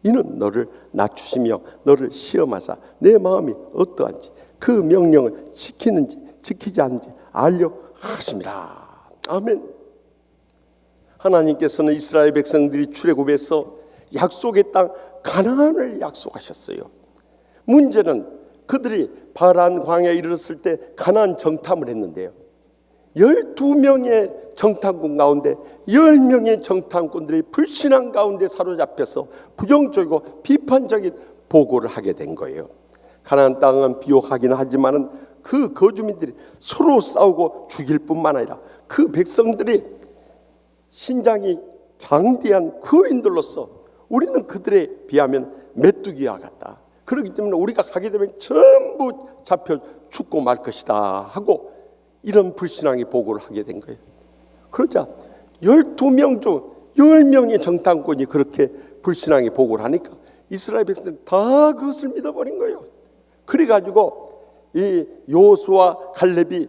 이는 너를 낮추시며 너를 시험하사 내 마음이 어떠한지 그 명령을 지키는지 지키지 않는지 알려 하심이라. 아멘. 하나님께서는 이스라엘 백성들이 출애굽에서 약속의 땅 가나안을 약속하셨어요. 문제는 그들이 바란 광야에 이르렀을 때 가나안 정탐을 했는데요, 12명의 정탐꾼 가운데 10명의 정탐꾼들이 불신앙 가운데 사로잡혀서 부정적이고 비판적인 보고를 하게 된 거예요. 가나안 땅은 비옥하긴 하지만 그 거주민들이 서로 싸우고 죽일 뿐만 아니라 그 백성들이 신장이 장대한 거인들로서 우리는 그들에 비하면 메뚜기와 같다. 그렇기 때문에 우리가 가게 되면 전부 잡혀 죽고 말 것이다 하고 이런 불신앙의 보고를 하게 된 거예요. 그러자 12명 중 10명의 정탐꾼이 그렇게 불신앙의 보고를 하니까 이스라엘 백성은 다 그것을 믿어버린 거예요. 그래가지고 이 여호수아 갈렙이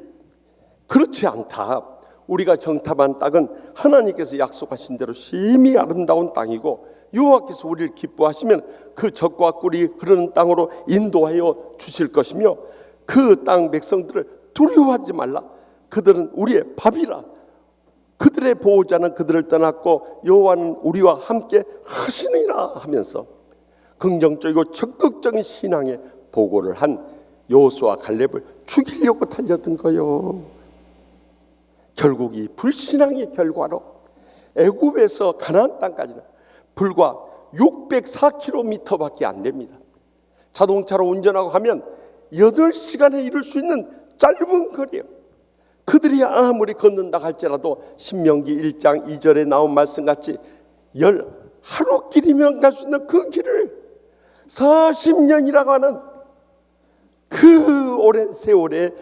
그렇지 않다, 우리가 정탐한 땅은 하나님께서 약속하신 대로 심히 아름다운 땅이고 여호와께서 우리를 기뻐하시면 그 젖과 꿀이 흐르는 땅으로 인도하여 주실 것이며 그 땅 백성들을 두려워하지 말라. 그들은 우리의 밥이라. 그들의 보호자는 그들을 떠났고 여호와는 우리와 함께 하시느니라 하면서 긍정적이고 적극적인 신앙의 보고를 한 여호수아 갈렙을 죽이려고 달려든 거요. 결국 이 불신앙의 결과로 애굽에서 가나안 땅까지는 불과 604km밖에 안 됩니다. 자동차로 운전하고 가면 8시간에 이룰 수 있는 짧은 거리예요. 그들이 아무리 걷는다 할지라도 신명기 1장 2절에 나온 말씀같이 하루길이면 갈 수 있는 그 길을 40년이라고 하는 그 오랜 세월의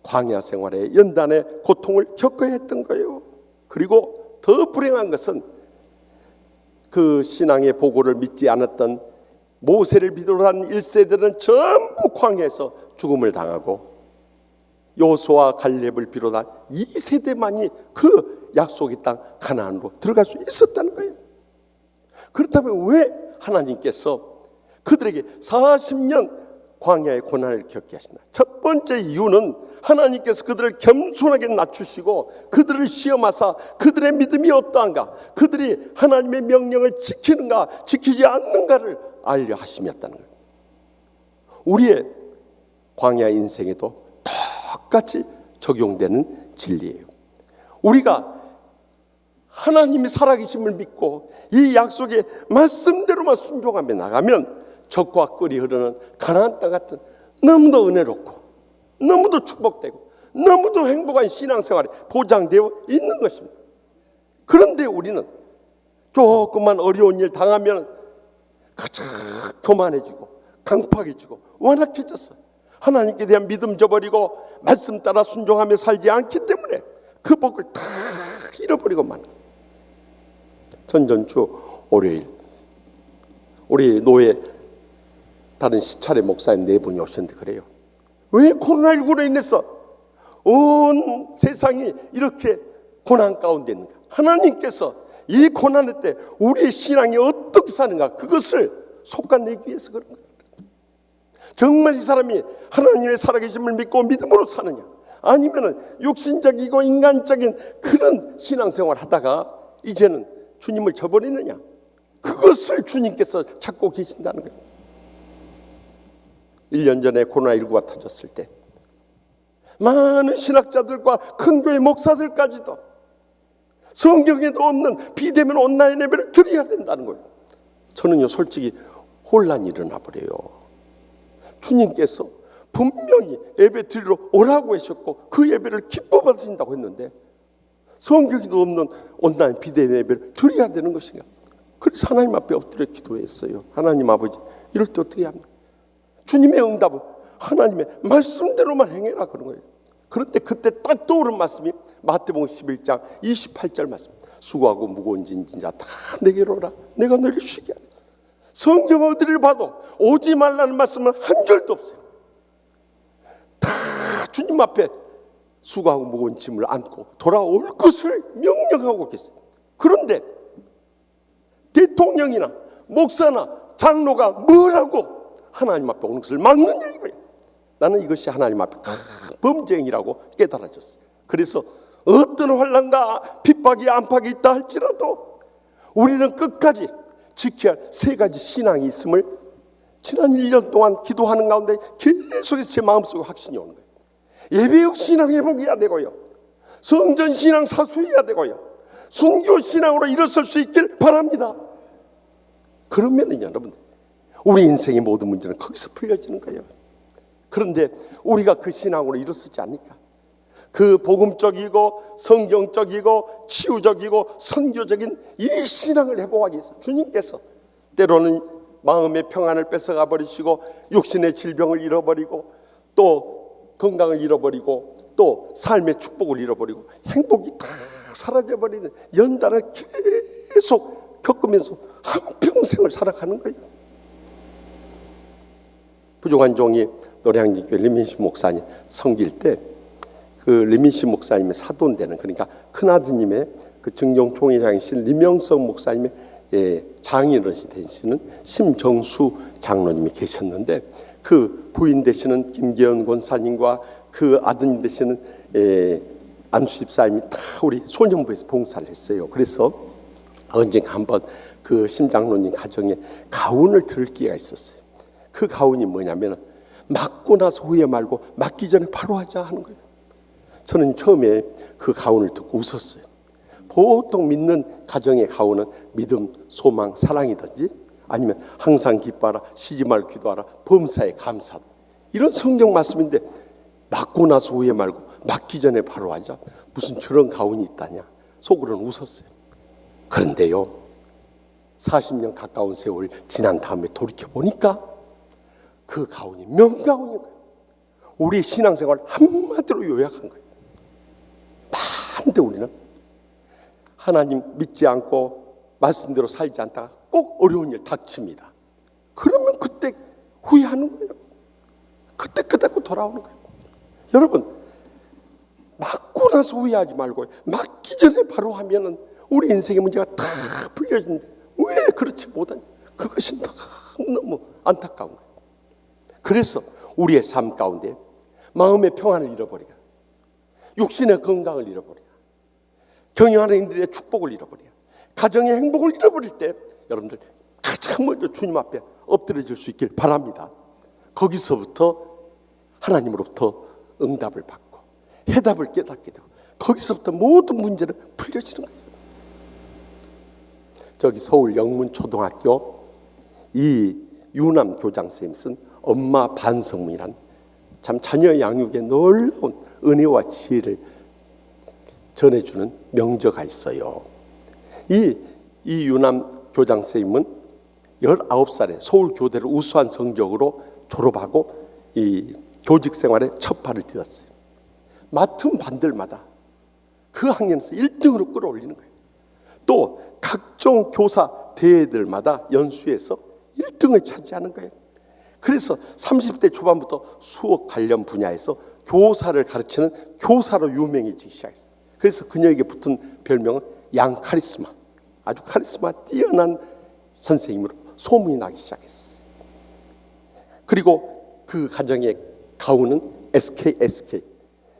광야 생활의 연단의 고통을 겪어야 했던 거예요. 그리고 더 불행한 것은 그 신앙의 보고를 믿지 않았던 모세를 비롯한 1세들은 전부 광야에서 죽음을 당하고 여호수아 갈렙을 비롯한 2세대만이 그 약속의 땅 가나안으로 들어갈 수 있었다는 거예요. 그렇다면 왜 하나님께서 그들에게 40년 광야의 고난을 겪게 하신다? 첫 번째 이유는 하나님께서 그들을 겸손하게 낮추시고 그들을 시험하사 그들의 믿음이 어떠한가, 그들이 하나님의 명령을 지키는가 지키지 않는가를 알려 하심이었다는 거예요. 우리의 광야 인생에도 똑같이 적용되는 진리예요. 우리가 하나님이 살아계심을 믿고 이 약속의 말씀대로만 순종하며 나가면 젖과 꿀이 흐르는 가나안 땅 같은 너무도 은혜롭고 너무도 축복되고 너무도 행복한 신앙생활이 보장되어 있는 것입니다. 그런데 우리는 조금만 어려운 일 당하면 가장 교만해지고 강팍해지고 완악해졌어. 하나님께 대한 믿음 저버리고 말씀 따라 순종하며 살지 않기 때문에 그 복을 다 잃어버리고 만. 전전주 월요일 우리 노예 다른 시찰의 목사님 4분이 오셨는데 그래요. 왜 코로나19로 인해서 온 세상이 이렇게 고난 가운데 있는가? 하나님께서 이 고난의 때 우리의 신앙이 어떻게 사는가, 그것을 속아내기 위해서 그런 거예요. 정말 이 사람이 하나님의 살아계심을 믿고 믿음으로 사느냐, 아니면은 육신적이고 인간적인 그런 신앙생활을 하다가 이제는 주님을 저버리느냐, 그것을 주님께서 찾고 계신다는 거예요. 1년 전에 코로나19가 터졌을 때 많은 신학자들과 큰 교회 목사들까지도 성경에도 없는 비대면 온라인 예배를 드려야 된다는 거예요. 저는요, 솔직히 혼란이 일어나 버려요. 주님께서 분명히 예배 드리러 오라고 하셨고 그 예배를 기뻐 받으신다고 했는데 성경에도 없는 온라인 비대면 예배를 드려야 되는 것인가? 그래서 하나님 앞에 엎드려 기도했어요. 하나님 아버지, 이럴 때 어떻게 합니까? 주님의 응답은 하나님의 말씀대로만 행해라 그런 거예요. 그런데 그때 딱 떠오른 말씀이 마태복음 11장 28절 말씀. 수고하고 무거운 짐진 자 다 내게로 오라. 내가 너를 쉬게 하리. 성경 어디를 봐도 오지 말라는 말씀은 한 절도 없어요. 다 주님 앞에 수고하고 무거운 짐을 안고 돌아올 것을 명령하고 계세요. 그런데 대통령이나 목사나 장로가 뭐라고 하나님 앞에 오는 것을 막느냐 이거예요. 나는 이것이 하나님 앞에 큰 범죄행위라고 깨달아졌어요. 그래서 어떤 환난과 핍박이 안팎이 있다 할지라도 우리는 끝까지 지켜야 할 세 가지 신앙이 있음을 지난 1년 동안 기도하는 가운데 계속해서 제 마음속에 확신이 오는 거예요. 예배의 신앙 회복해야 되고요, 성전 신앙 사수해야 되고요, 순교 신앙으로 일어설 수 있길 바랍니다. 그러면은 여러분, 우리 인생의 모든 문제는 거기서 풀려지는 거예요. 그런데 우리가 그 신앙으로 일어서지 않을까? 그 복음적이고 성경적이고 치유적이고 선교적인 이 신앙을 회복하기 위해서 주님께서 때로는 마음의 평안을 뺏어가 버리시고 육신의 질병을 잃어버리고 또 건강을 잃어버리고 또 삶의 축복을 잃어버리고 행복이 다 사라져버리는 연단을 계속 겪으면서 한평생을 살아가는 거예요. 부족한 종이 노량진교회 리민시 목사님 섬길 때 그 리민시 목사님의 사돈되는, 그러니까 큰아드님의 그 증경 총회장이신 리명성 목사님의 장인어른 되시는 심정수 장로님이 계셨는데 그 부인 되시는 김계연 권사님과 그 아드님 되시는 안수 집사님이 다 우리 소년부에서 봉사를 했어요. 그래서 언젠가 한번 그 심장로님 가정에 가운을 들을 기회가 있었어요. 그 가운이 뭐냐면 맞고 나서 후회 말고 맞기 전에 바로 하자 하는 거예요. 저는 처음에 그 가운을 듣고 웃었어요. 보통 믿는 가정의 가운은 믿음, 소망, 사랑이든지 아니면 항상 기뻐하라, 쉬지 말고 기도하라, 범사에 감사하라, 이런 성경 말씀인데 맞고 나서 후회 말고 맞기 전에 바로 하자, 무슨 저런 가운이 있다냐, 속으로는 웃었어요. 그런데요, 40년 가까운 세월 지난 다음에 돌이켜보니까 그 가운이 명가운인 거예요. 우리의 신앙생활 한마디로 요약한 거예요. 반대 우리는 하나님 믿지 않고 말씀대로 살지 않다가 꼭 어려운 일 닥칩니다. 그러면 그때 후회하는 거예요. 그때 깨닫고 돌아오는 거예요. 여러분, 맞고 나서 후회하지 말고 맞기 전에 바로 하면은 우리 인생의 문제가 다 풀려진대. 왜 그렇지 못하냐? 그것이 너무 안타까운 거예요. 그래서 우리의 삶 가운데 마음의 평안을 잃어버리고 육신의 건강을 잃어버리고 경영하는 이들의 축복을 잃어버리고 가정의 행복을 잃어버릴 때 여러분들 가장 먼저 주님 앞에 엎드려질 수 있길 바랍니다. 거기서부터 하나님으로부터 응답을 받고 해답을 깨닫게 되고 거기서부터 모든 문제는 풀려지는 거예요. 저기 서울 영문초등학교 이 유남 교장선생님 쓴 엄마 반성문이란 참 자녀 양육에 놀라운 은혜와 지혜를 전해주는 명저가 있어요. 이 유남 교장선생님은 19살에 서울교대를 우수한 성적으로 졸업하고 이 교직생활에 첫 발을 디뎠어요. 맡은 반들마다 그 학년에서 1등으로 끌어올리는 거예요. 또 각종 교사 대회들마다 연수해서 1등을 차지하는 거예요. 그래서 30대 초반부터 수업 관련 분야에서 교사를 가르치는 교사로 유명해지기 시작했어요. 그래서 그녀에게 붙은 별명은 양 카리스마, 아주 카리스마 뛰어난 선생님으로 소문이 나기 시작했어요. 그리고 그 가정의 가훈은 SK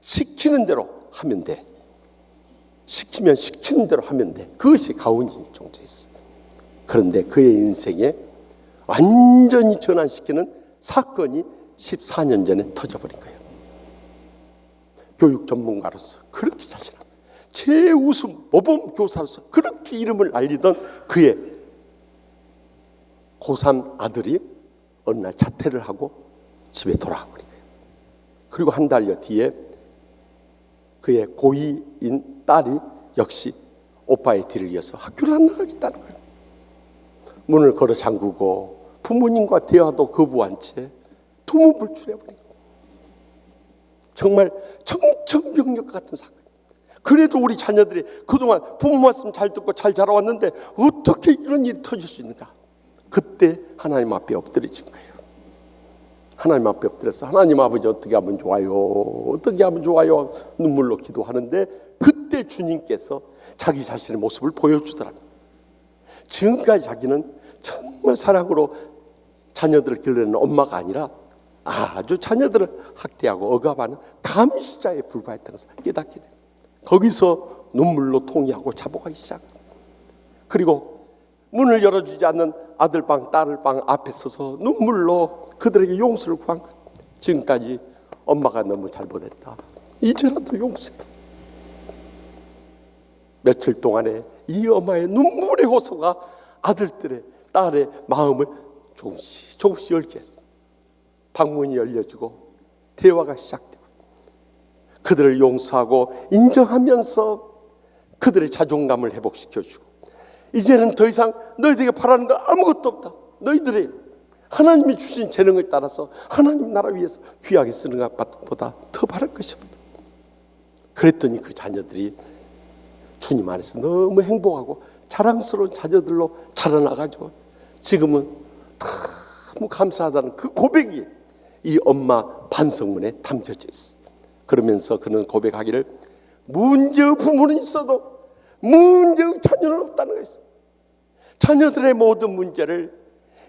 시키는 대로 하면 돼. 시키면 시키는 대로 하면 돼. 그것이 가훈이 정도였어요. 그런데 그의 인생에 완전히 전환시키는 사건이 14년 전에 터져버린 거예요. 교육 전문가로서 그렇게 자신한 최우수 모범 교사로서 그렇게 이름을 알리던 그의 고3 아들이 어느 날 자퇴를 하고 집에 돌아와 버린 거예요. 그리고 한 달여 뒤에 그의 고2인 딸이 역시 오빠의 뒤를 이어서 학교를 안 나가겠다는 거예요. 문을 걸어 잠그고 부모님과 대화도 거부한 채 두문불출해버린 거예요. 정말 정청병력 같은 사건. 그래도 우리 자녀들이 그동안 부모 말씀 잘 듣고 잘 자라왔는데 어떻게 이런 일이 터질 수 있는가? 그때 하나님 앞에 엎드려진 거예요. 하나님 앞에 엎드려서 하나님 아버지 어떻게 하면 좋아요? 어떻게 하면 좋아요? 눈물로 기도하는데 그때 주님께서 자기 자신의 모습을 보여주더랍니다. 지금까지 자기는 정말 사랑으로 자녀들을 길러내는 엄마가 아니라 아주 자녀들을 학대하고 억압하는 감시자에 불과했던 것을 깨닫게 됩니다. 거기서 눈물로 통회하고 자복하기 시작합니다. 그리고 문을 열어주지 않는 아들방 딸방 앞에 서서 눈물로 그들에게 용서를 구한 것. 지금까지 엄마가 너무 잘못했다. 이제라도 용서해. 며칠 동안에 이 엄마의 눈물의 호소가 아들들의 딸의 마음을 조금씩 열게 했습니다. 방문이 열려지고 대화가 시작되고 그들을 용서하고 인정하면서 그들의 자존감을 회복시켜주고 이제는 더 이상 너희들에게 바라는 거 아무것도 없다. 너희들이 하나님이 주신 재능을 따라서 하나님 나라 위해서 귀하게 쓰는 것보다 더 바랄 것이 없다. 그랬더니 그 자녀들이 주님 안에서 너무 행복하고 자랑스러운 자녀들로 자라나가지고 지금은 너무 감사하다는 그 고백이 이 엄마 반성문에 담겨져 있어. 그러면서 그는 고백하기를 문제의 부모는 있어도 문제의 자녀는 없다는 것이죠. 자녀들의 모든 문제를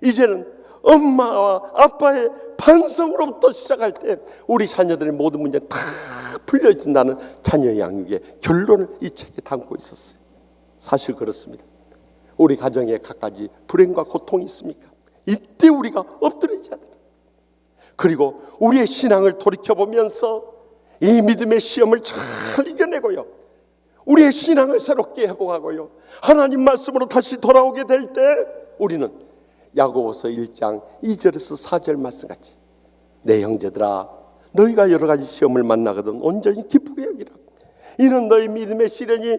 이제는 엄마와 아빠의 반성으로부터 시작할 때 우리 자녀들의 모든 문제는 다 풀려진다는 자녀 양육의 결론을 이 책에 담고 있었어요. 사실 그렇습니다. 우리 가정에 갖가지 불행과 고통이 있습니까? 이때 우리가 엎드려져야 돼요. 그리고 우리의 신앙을 돌이켜보면서 이 믿음의 시험을 잘 이겨내고요, 우리의 신앙을 새롭게 회복하고요, 하나님 말씀으로 다시 돌아오게 될 때 우리는 야고보서 1장 2절에서 4절 말씀같이 내 형제들아 너희가 여러 가지 시험을 만나거든 온전히 기쁘게 여기라. 이는 너희 믿음의 시련이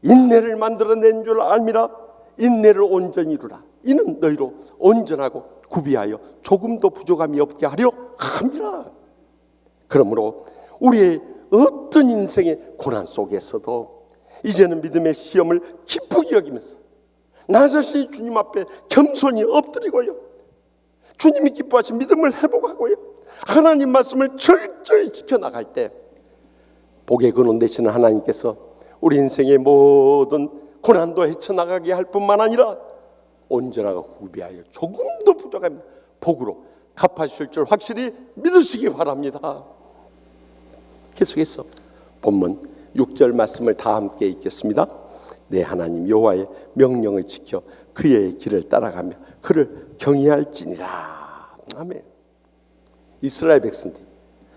인내를 만들어낸 줄 알미라. 인내를 온전히 이루라. 이는 너희로 온전하고 구비하여 조금도 부족함이 없게 하려 함이라. 그러므로 우리의 어떤 인생의 고난 속에서도 이제는 믿음의 시험을 기쁘게 여기면서 나 자신이 주님 앞에 겸손히 엎드리고요, 주님이 기뻐하신 믿음을 회복하고요, 하나님 말씀을 철저히 지켜나갈 때 복의 근원 되시는 하나님께서 우리 인생의 모든 고난도 헤쳐나가게 할 뿐만 아니라 온전하고 구비하여 조금도 부족합니다 복으로 갚아주실 줄 확실히 믿으시기 바랍니다. 계속해서 본문 6절 말씀을 다 함께 읽겠습니다. 내 하나님 여호와의 명령을 지켜 그의 길을 따라가며 그를 경외할지니라. 아멘. 이스라엘 백성들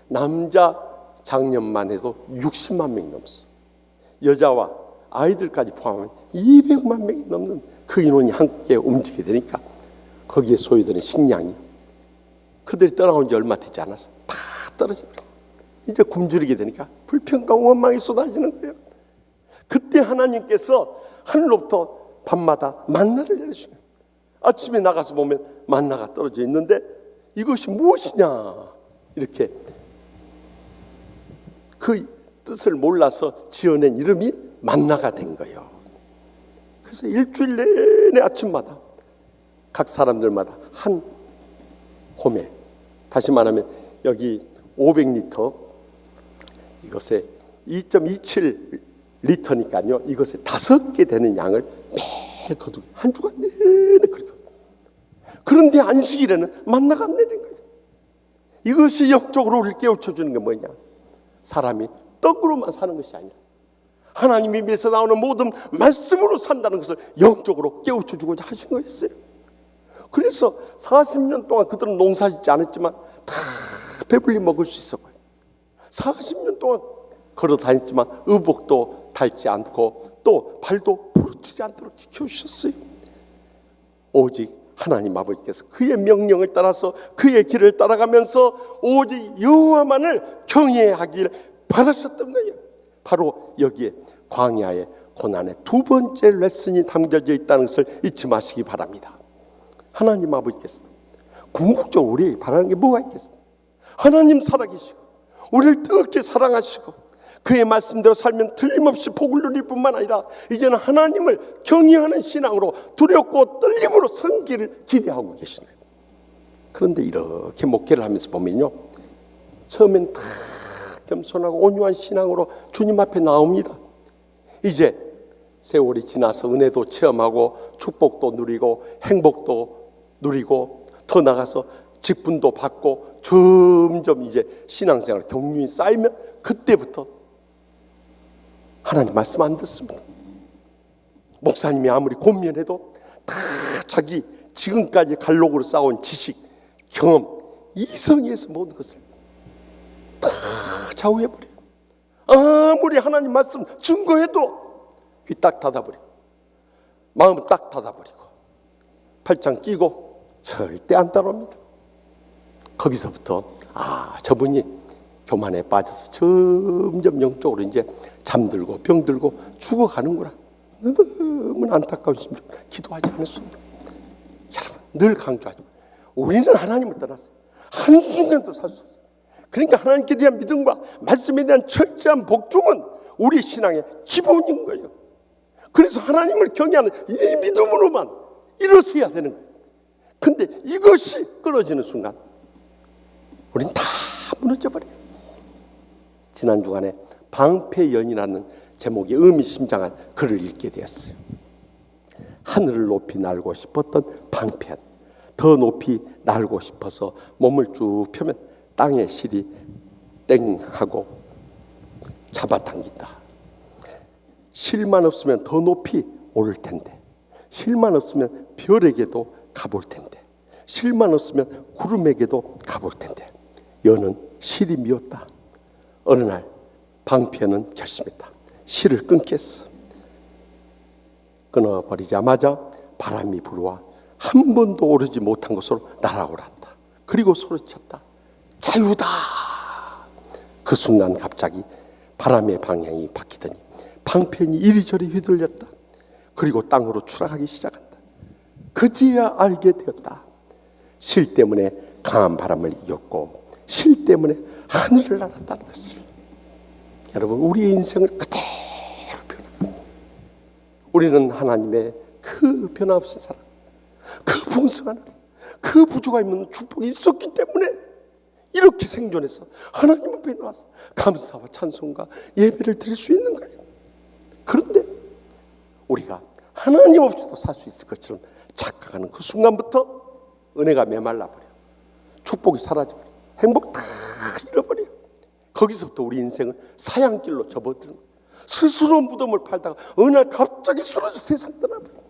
남자 장년만 해도 60만 명이 넘었어. 여자와 아이들까지 포함하면 200만 명이 넘는 그 인원이 함께 움직이게 되니까 거기에 소유되는 식량이 그들이 떠나온 지 얼마 되지 않아서 다 떨어져 버렸어. 이제 굶주리게 되니까 불평과 원망이 쏟아지는 거예요. 그때 하나님께서 하늘로부터 밤마다 만나를 내리시고 아침에 나가서 보면 만나가 떨어져 있는데 이것이 무엇이냐 이렇게 그 뜻을 몰라서 지어낸 이름이 만나가 된 거예요. 그래서 일주일 내내 아침마다 각 사람들마다 한 호멜, 다시 말하면 여기 500리터 이것에 2.27 리터니까요. 이것에 5개 되는 양을 매일 거두고 한 주간 내내 그리고 그런데 안식일에는 만나가 안 내리는 거예요. 이것이 영적으로 우리를 깨우쳐주는 게 뭐냐? 사람이 떡으로만 사는 것이 아니라 하나님의 입에서 나오는 모든 말씀으로 산다는 것을 영적으로 깨우쳐주고자 하신 거였어요. 그래서 40년 동안 그들은 농사짓지 않았지만 다 배불리 먹을 수 있었고요. 40년 동안 걸어 다녔지만 의복도 닳지 않고 또 발도 부러지지 않도록 지켜주셨어요. 오직 하나님 아버지께서 그의 명령을 따라서 그의 길을 따라가면서 오직 여호와만을 경외하기를 바라셨던 거예요. 바로 여기에 광야의 고난의 2번째 레슨이 담겨져 있다는 것을 잊지 마시기 바랍니다. 하나님 아버지께서 궁극적으로 우리에게 바라는 게 뭐가 있겠습니까? 하나님 살아계시고 우리를 뜨겁게 사랑하시고 그의 말씀대로 살면 틀림없이 복을 누릴 뿐만 아니라 이제는 하나님을 경외하는 신앙으로 두렵고 떨림으로 섬기를 기대하고 계시네요. 그런데 이렇게 목회를 하면서 보면요, 처음엔 다 겸손하고 온유한 신앙으로 주님 앞에 나옵니다. 이제 세월이 지나서 은혜도 체험하고 축복도 누리고 행복도 누리고 더 나가서 직분도 받고 점점 이제 신앙생활 경륜이 쌓이면 그때부터 하나님 말씀 안 듣습니다. 목사님이 아무리 권면해도 다 자기 지금까지 갈록으로 쌓아온 지식, 경험, 이성에서 모든 것을 다 좌우해버려요. 아무리 하나님 말씀 증거해도 귀 딱 닫아버리고 마음은 딱 닫아버리고 팔짱 끼고 절대 안 따라옵니다. 거기서부터 저분이 교만에 빠져서 점점 영적으로 이제 잠들고 병들고 죽어가는구나. 너무나 안타까운 심정. 기도하지 않을 수 없는. 여러분 늘 강조하죠. 우리는 하나님을 떠났어요. 한순간도 살 수 없어요. 그러니까 하나님께 대한 믿음과 말씀에 대한 철저한 복종은 우리 신앙의 기본인 거예요. 그래서 하나님을 경외하는 이 믿음으로만 일어서야 되는 거예요. 근데 이것이 끊어지는 순간 우린 다 무너져버려요. 지난 주간에 방패연이라는 제목의 의미심장한 글을 읽게 되었어요. 하늘을 높이 날고 싶었던 방패연, 더 높이 날고 싶어서 몸을 쭉 펴면 땅의 실이 땡 하고 잡아당긴다. 실만 없으면 더 높이 오를 텐데, 실만 없으면 별에게도 가볼 텐데, 실만 없으면 구름에게도 가볼 텐데, 여는 실이 미웠다. 어느 날 방패는 결심했다. 실을 끊겠어. 끊어버리자마자 바람이 불어와 한 번도 오르지 못한 곳으로 날아올랐다. 그리고 소리쳤다. 자유다. 그 순간 갑자기 바람의 방향이 바뀌더니 방편이 이리저리 휘둘렸다. 그리고 땅으로 추락하기 시작한다. 그제야 알게 되었다. 실 때문에 강한 바람을 이겼고 실 때문에 하늘을 날았다는 것을. 여러분 우리의 인생을 그대로 변합니다. 우리는 하나님의 그 변함없는 사랑, 그 풍성한 하나님, 그 부족함이 있는 축복이 있었기 때문에 이렇게 생존해서 하나님 앞에 나와서 감사와 찬송과 예배를 드릴 수 있는 거예요. 그런데 우리가 하나님 없이도 살 수 있을 것처럼 착각하는 그 순간부터 은혜가 메말라버려. 축복이 사라져버려. 행복 다 잃어버려. 거기서부터 우리 인생은 사양길로 접어드는 거예요. 스스로 무덤을 팔다가 어느 날 갑자기 쓰러져 세상 떠나버려.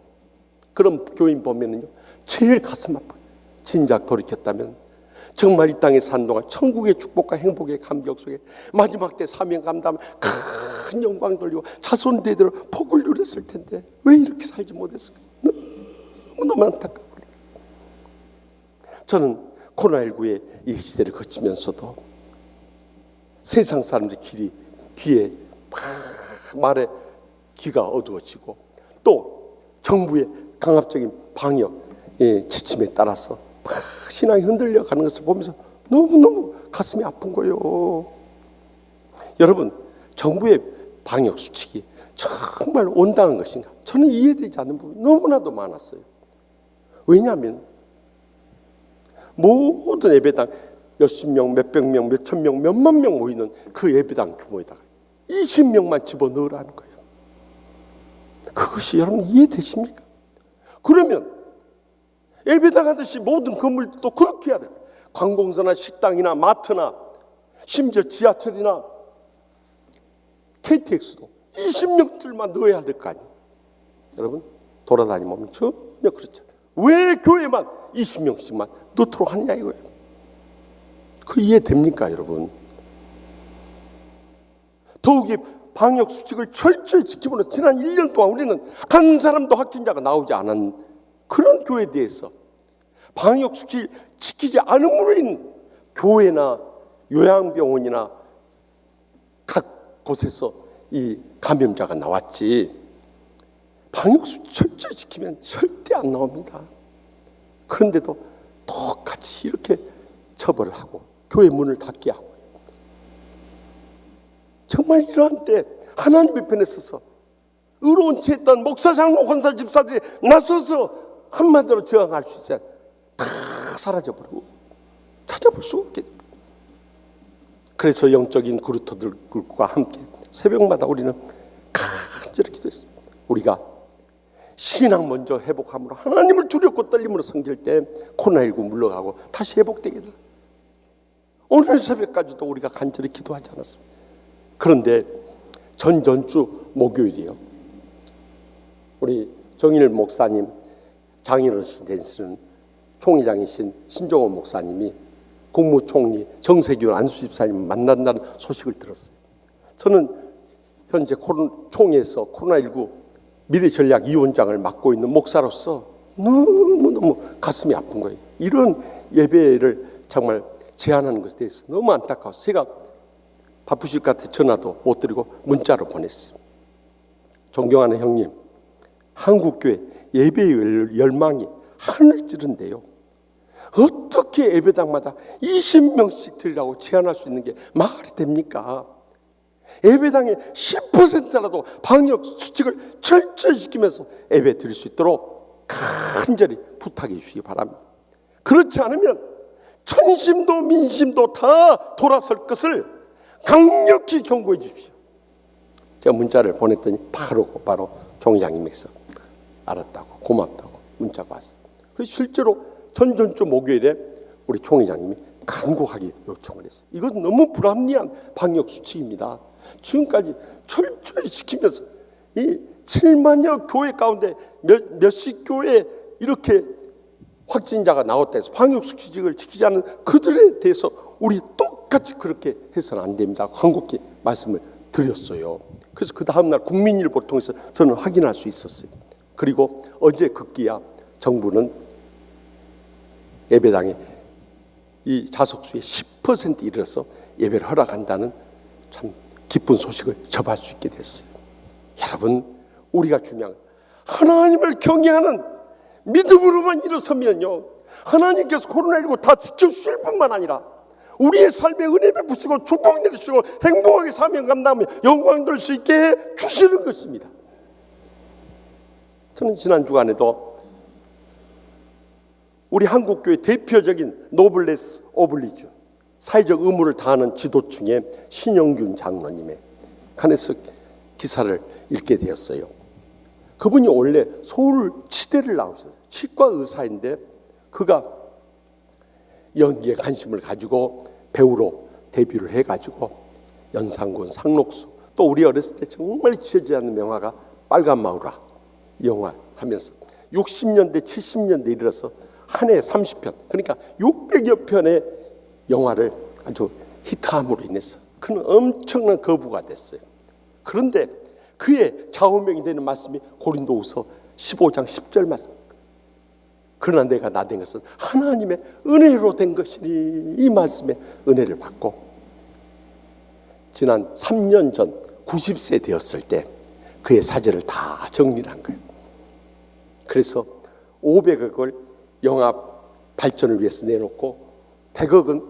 그런 교인 보면은요, 제일 가슴 아파요. 진작 돌이켰다면 정말 이 땅에 산 동안 천국의 축복과 행복의 감격 속에 마지막 때 사명 감당하며 큰 영광 돌리고 자손 대대로 복을 누렸을 텐데 왜 이렇게 살지 못했을까? 너무너무 안타까워요. 저는 코로나19의 이 시대를 거치면서도 세상 사람들의 귀에 말에 귀가 어두워지고 또 정부의 강압적인 방역 지침에 따라서 신앙이 흔들려 가는 것을 보면서 너무너무 가슴이 아픈 거예요. 여러분, 정부의 방역 수칙이 정말 온당한 것인가? 저는 이해되지 않는 부분이 너무나도 많았어요. 왜냐하면 모든 예배당 몇십 명, 몇백 명, 몇천 명, 몇만 명 모이는 그 예배당 규모에다가 20명만 집어넣으라는 거예요. 그것이 여러분 이해되십니까? 그러면 예배당 하듯이 모든 건물도 그렇게 해야 돼요. 관공서나 식당이나 마트나 심지어 지하철이나 KTX도 20명들만 넣어야 될 거 아니에요. 여러분 돌아다니면 전혀 그렇죠. 왜 교회만 20명씩만 넣도록 하느냐 이거예요. 그 이해됩니까 여러분? 더욱이 방역수칙을 철저히 지키므로 지난 1년 동안 우리는 한 사람도 확진자가 나오지 않은 그런 교회에 대해서 방역수칙을 지키지 않음으로 인한 교회나 요양병원이나 각 곳에서 이 감염자가 나왔지, 방역수칙 철저히 지키면 절대 안 나옵니다. 그런데도 똑같이 이렇게 처벌을 하고 교회 문을 닫게 하고, 정말 이러한 때 하나님의 편에 서서 의로운 채 했던 목사, 장로, 권사, 집사들이 나서서 한마디로 저항할 수 있어야 다 사라져버리고 찾아볼 수가 없게 됩니다. 그래서 영적인 그루터들과 함께 새벽마다 우리는 간절히 기도했습니다. 우리가 신앙 먼저 회복함으로 하나님을 두렵고 떨림으로 섬길 때 코로나19 물러가고 다시 회복되게 돼. 오늘 새벽까지도 우리가 간절히 기도하지 않았습니다. 그런데 전전주 목요일이요, 우리 정일 목사님, 장인어르신 되시는 총회장이신 신종원 목사님이 국무총리 정세균 안수집사님 만난다는 소식을 들었어요. 저는 현재 총회에서 코로나19 미래전략위원장을 맡고 있는 목사로서 너무너무 가슴이 아픈 거예요. 이런 예배를 정말 제안하는 것에 대해서 너무 안타까워서 제가 바쁘실 것 같아 전화도 못 드리고 문자로 보냈어요. 존경하는 형님, 한국교회 예배의 열망이 하늘 찌른데요, 어떻게 예배당마다 20명씩 드리라고 제안할 수 있는 게 말이 됩니까? 예배당의 10%라도 방역 수칙을 철저히 지키면서 예배 드릴 수 있도록 간절히 부탁해 주시기 바랍니다. 그렇지 않으면 천심도 민심도 다 돌아설 것을 강력히 경고해 주십시오. 제가 문자를 보냈더니 바로 총회장님께서 알았다고, 고맙다고 문자가 왔어요. 그래서 실제로 전전주 목요일에 우리 총회장님이 간곡하게 요청을 했어요. 이건 너무 불합리한 방역수칙입니다. 지금까지 철저히 지키면서 이 7만여 교회 가운데 몇십 교회에 이렇게 확진자가 나왔다 해서 방역수칙을 지키지 않는 그들에 대해서 우리 똑같이 그렇게 해서는 안 됩니다. 간곡히 말씀을 드렸어요. 그래서 그 다음날 국민일보를 통해서 저는 확인할 수 있었어요. 그리고 어제 급기야 정부는 예배당에 이 자석수의 10% 이르러서 예배를 허락한다는 참 기쁜 소식을 접할 수 있게 됐어요. 여러분, 우리가 중요한 하나님을 경외하는 믿음으로만 일어서면요, 하나님께서 코로나19 다 지켜주실 뿐만 아니라 우리의 삶에 은혜 베푸시고 축복 내리시고 행복하게 사명 감당하며 영광 돌 수 있게 해 주시는 것입니다. 저는 지난 주간에도 우리 한국교회 대표적인 노블레스 오블리주, 사회적 의무를 다하는 지도층의 신영균 장로님의 간에서 기사를 읽게 되었어요. 그분이 원래 서울 치대를 나오셨어요. 치과 의사인데 그가 연기에 관심을 가지고 배우로 데뷔를 해가지고 연산군, 상록수, 또 우리 어렸을 때 정말 지어지지 않는 명화가 빨간마우라 영화 하면서 60년대 70년대 이르러서 한 해 30편, 그러니까 600여 편의 영화를 아주 히트함으로 인해서 그는 엄청난 거부가 됐어요. 그런데 그의 좌우명이 되는 말씀이 고린도후서 15장 10절 말씀. 그러나 내가 나된 것은 하나님의 은혜로 된 것이니, 이 말씀에 은혜를 받고 지난 3년 전 90세 되었을 때 그의 사제를 다 정리를 한 거예요. 그래서 500억을 영화 발전을 위해서 내놓고 100억은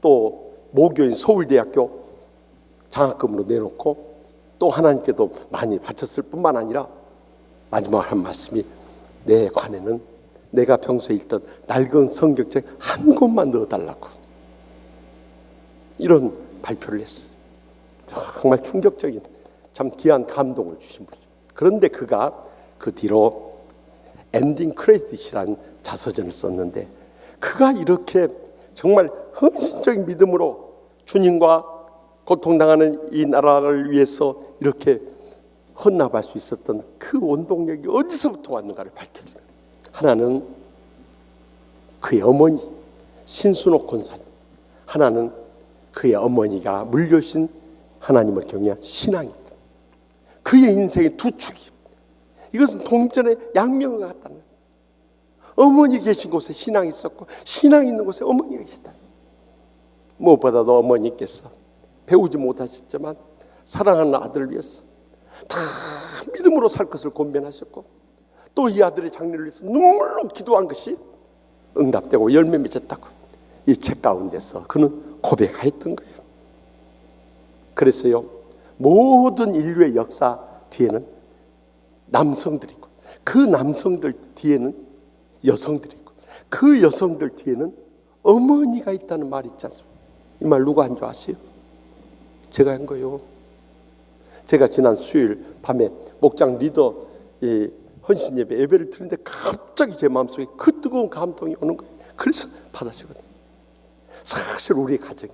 또 모교인 서울대학교 장학금으로 내놓고 또 하나님께도 많이 바쳤을 뿐만 아니라 마지막 한 말씀이, 내 관에는 내가 평소에 읽던 낡은 성경책 한 권만 넣어달라고, 이런 발표를 했어요. 정말 충격적인, 참 귀한 감동을 주신 분이죠. 그런데 그가 그 뒤로 엔딩 크레딧이라는 자서전을 썼는데 그가 이렇게 정말 헌신적인 믿음으로 주님과 고통당하는 이 나라를 위해서 이렇게 헌납할 수 있었던 그 원동력이 어디서부터 왔는가를 밝혀주는, 하나는 그의 어머니 신순옥 권사님, 하나는 그의 어머니가 물려주신 하나님을 경외한 신앙이다. 그의 인생의 두 축이, 이것은 동전의 양면과 같다는, 어머니 계신 곳에 신앙이 있었고 신앙이 있는 곳에 어머니가 계시다. 무엇보다도 어머니께서 배우지 못하셨지만 사랑하는 아들을 위해서 다 믿음으로 살 것을 권면하셨고, 또 이 아들의 장래를 위해서 눈물로 기도한 것이 응답되고 열매 맺었다고 이 책 가운데서 그는 고백하였던 거예요. 그래서요, 모든 인류의 역사 뒤에는 남성들이고, 그 남성들 뒤에는 여성들이고, 그 여성들 뒤에는 어머니가 있다는 말이 있지 않습니까? 이 말 누가 한 줄 아세요? 제가 한 거예요. 제가 지난 수요일 밤에 목장 리더 헌신 예배를 드리는데 갑자기 제 마음속에 그 뜨거운 감동이 오는 거예요. 그래서 받아주거든요. 사실 우리의 가정이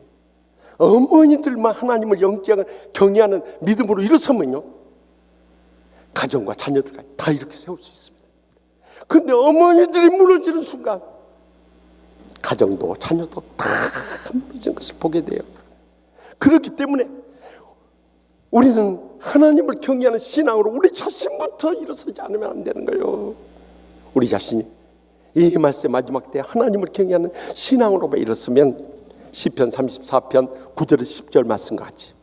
어머니들만 하나님을 영적으로 경외하는 믿음으로 일어서면요, 가정과 자녀들까지 다 이렇게 세울 수 있습니다. 그런데 어머니들이 무너지는 순간 가정도 자녀도 다 무너진 것을 보게 돼요. 그렇기 때문에 우리는 하나님을 경외하는 신앙으로 우리 자신부터 일어서지 않으면 안 되는 거예요. 우리 자신이 이 말씀의 마지막 때 하나님을 경외하는 신앙으로만 일어서면 시편 34편 9절에서 10절 말씀과 같이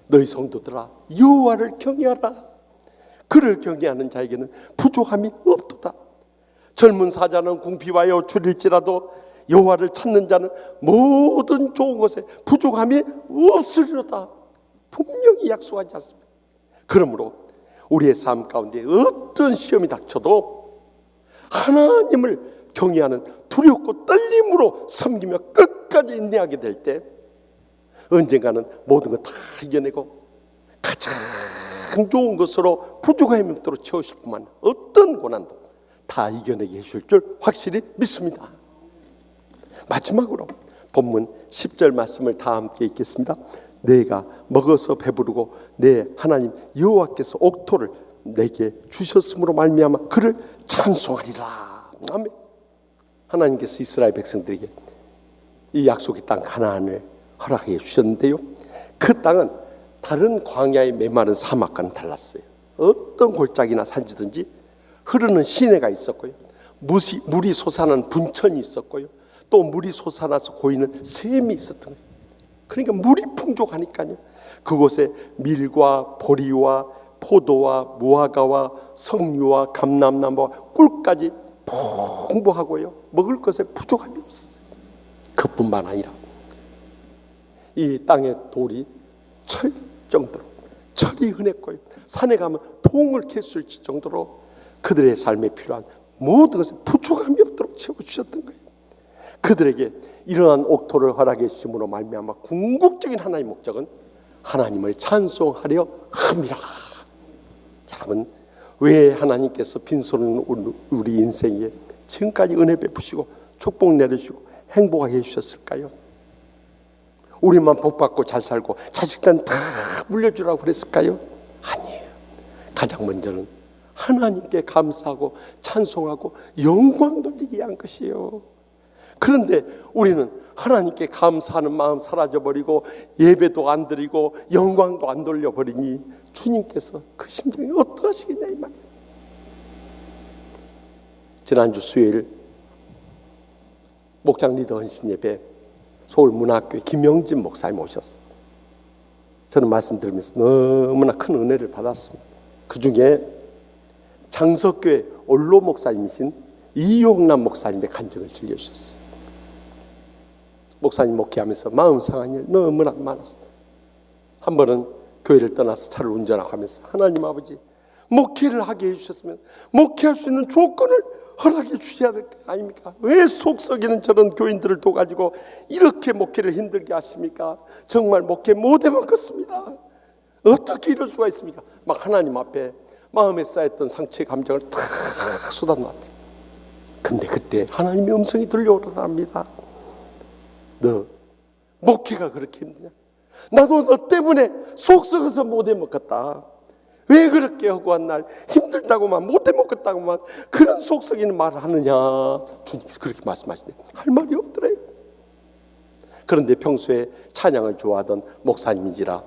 너희 성도들아 여호와를 경외하라. 그를 경외하는 자에게는 부족함이 없도다. 젊은 사자는 궁핍하여 줄일지라도 여호와를 찾는 자는 모든 좋은 것에 부족함이 없으리로다. 분명히 약속하지 않습니까? 그러므로 우리의 삶 가운데 어떤 시험이 닥쳐도 하나님을 경외하는 두렵고 떨림으로 섬기며 끝까지 인내하게 될 때 언젠가는 모든 것 다 이겨내고 가장 좋은 것으로 부족함이 없도록 채우실 뿐만 어떤 고난도 다 이겨내게 해주실 줄 확실히 믿습니다. 마지막으로 본문 10절 말씀을 다 함께 읽겠습니다. 내가 먹어서 배부르고 내 하나님 여호와께서 옥토를 내게 주셨으므로 말미암아 그를 찬송하리라. 아멘. 하나님께서 이스라엘 백성들에게 이 약속의 땅 가나안을 허락해 주셨는데요, 그 땅은 다른 광야의 메마른 사막과는 달랐어요. 어떤 골짜기나 산지든지 흐르는 시내가 있었고요, 물이 솟아나는 분천이 있었고요, 또 물이 솟아나서 고이는 샘이 있었던 거예요. 그러니까 물이 풍족하니까요, 그곳에 밀과 보리와 포도와 무화과와 석류와 감람나무와 꿀까지 풍부하고요, 먹을 것에 부족함이 없었어요. 그뿐만 아니라 이 땅의 돌이 철 정도로 철이 흔했고요, 산에 가면 통을 캘 수 있을 정도로 그들의 삶에 필요한 모든 것에 부족함이 없도록 채워주셨던 거예요. 그들에게 이러한 옥토를 허락해 주심으로 말미암아 궁극적인 하나님의 목적은 하나님을 찬송하려 함이라. 여러분, 왜 하나님께서 빈손은 우리 인생에 지금까지 은혜 베푸시고 축복 내려주시고 행복하게 해주셨을까요? 우리만 복받고 잘 살고 자식들은 다 물려주라고 그랬을까요? 아니에요. 가장 먼저는 하나님께 감사하고 찬송하고 영광 돌리기 위한 것이에요. 그런데 우리는 하나님께 감사하는 마음 사라져버리고 예배도 안 드리고 영광도 안 돌려버리니 주님께서 그 심정이 어떠하시겠냐 이 말이에요. 지난주 수요일 목장 리더 헌신 예배 서울문화학교에 김영진 목사님 오셨어요. 저는 말씀 들으면서 너무나 큰 은혜를 받았습니다. 그 중에 장석교회 올로 목사님이신 이용남 목사님의 간증을 들려주셨어요. 목사님 목회하면서 마음 상한 일 너무나 많았어요. 한 번은 교회를 떠나서 차를 운전하고 하면서 하나님 아버지, 목회를 하게 해주셨으면 목회할 수 있는 조건을 허락해 주셔야 될 게 아닙니까? 왜 속 썩이는 저런 교인들을 둬가지고 이렇게 목회를 힘들게 하십니까? 정말 목회 못해 먹겠습니다. 어떻게 이럴 수가 있습니까? 막 하나님 앞에 마음에 쌓였던 상처의 감정을 다 쏟아놨대. 근데 그때 하나님의 음성이 들려오더랍니다. 너 목회가 그렇게 힘드냐? 나도 너 때문에 속 썩어서 못 해먹겠다. 왜 그렇게 허구한 날 힘들다고만 못 해먹겠다고만 그런 속 썩이는 말을 하느냐. 주님께서 그렇게 말씀하시네. 할 말이 없더래요. 그런데 평소에 찬양을 좋아하던 목사님인지라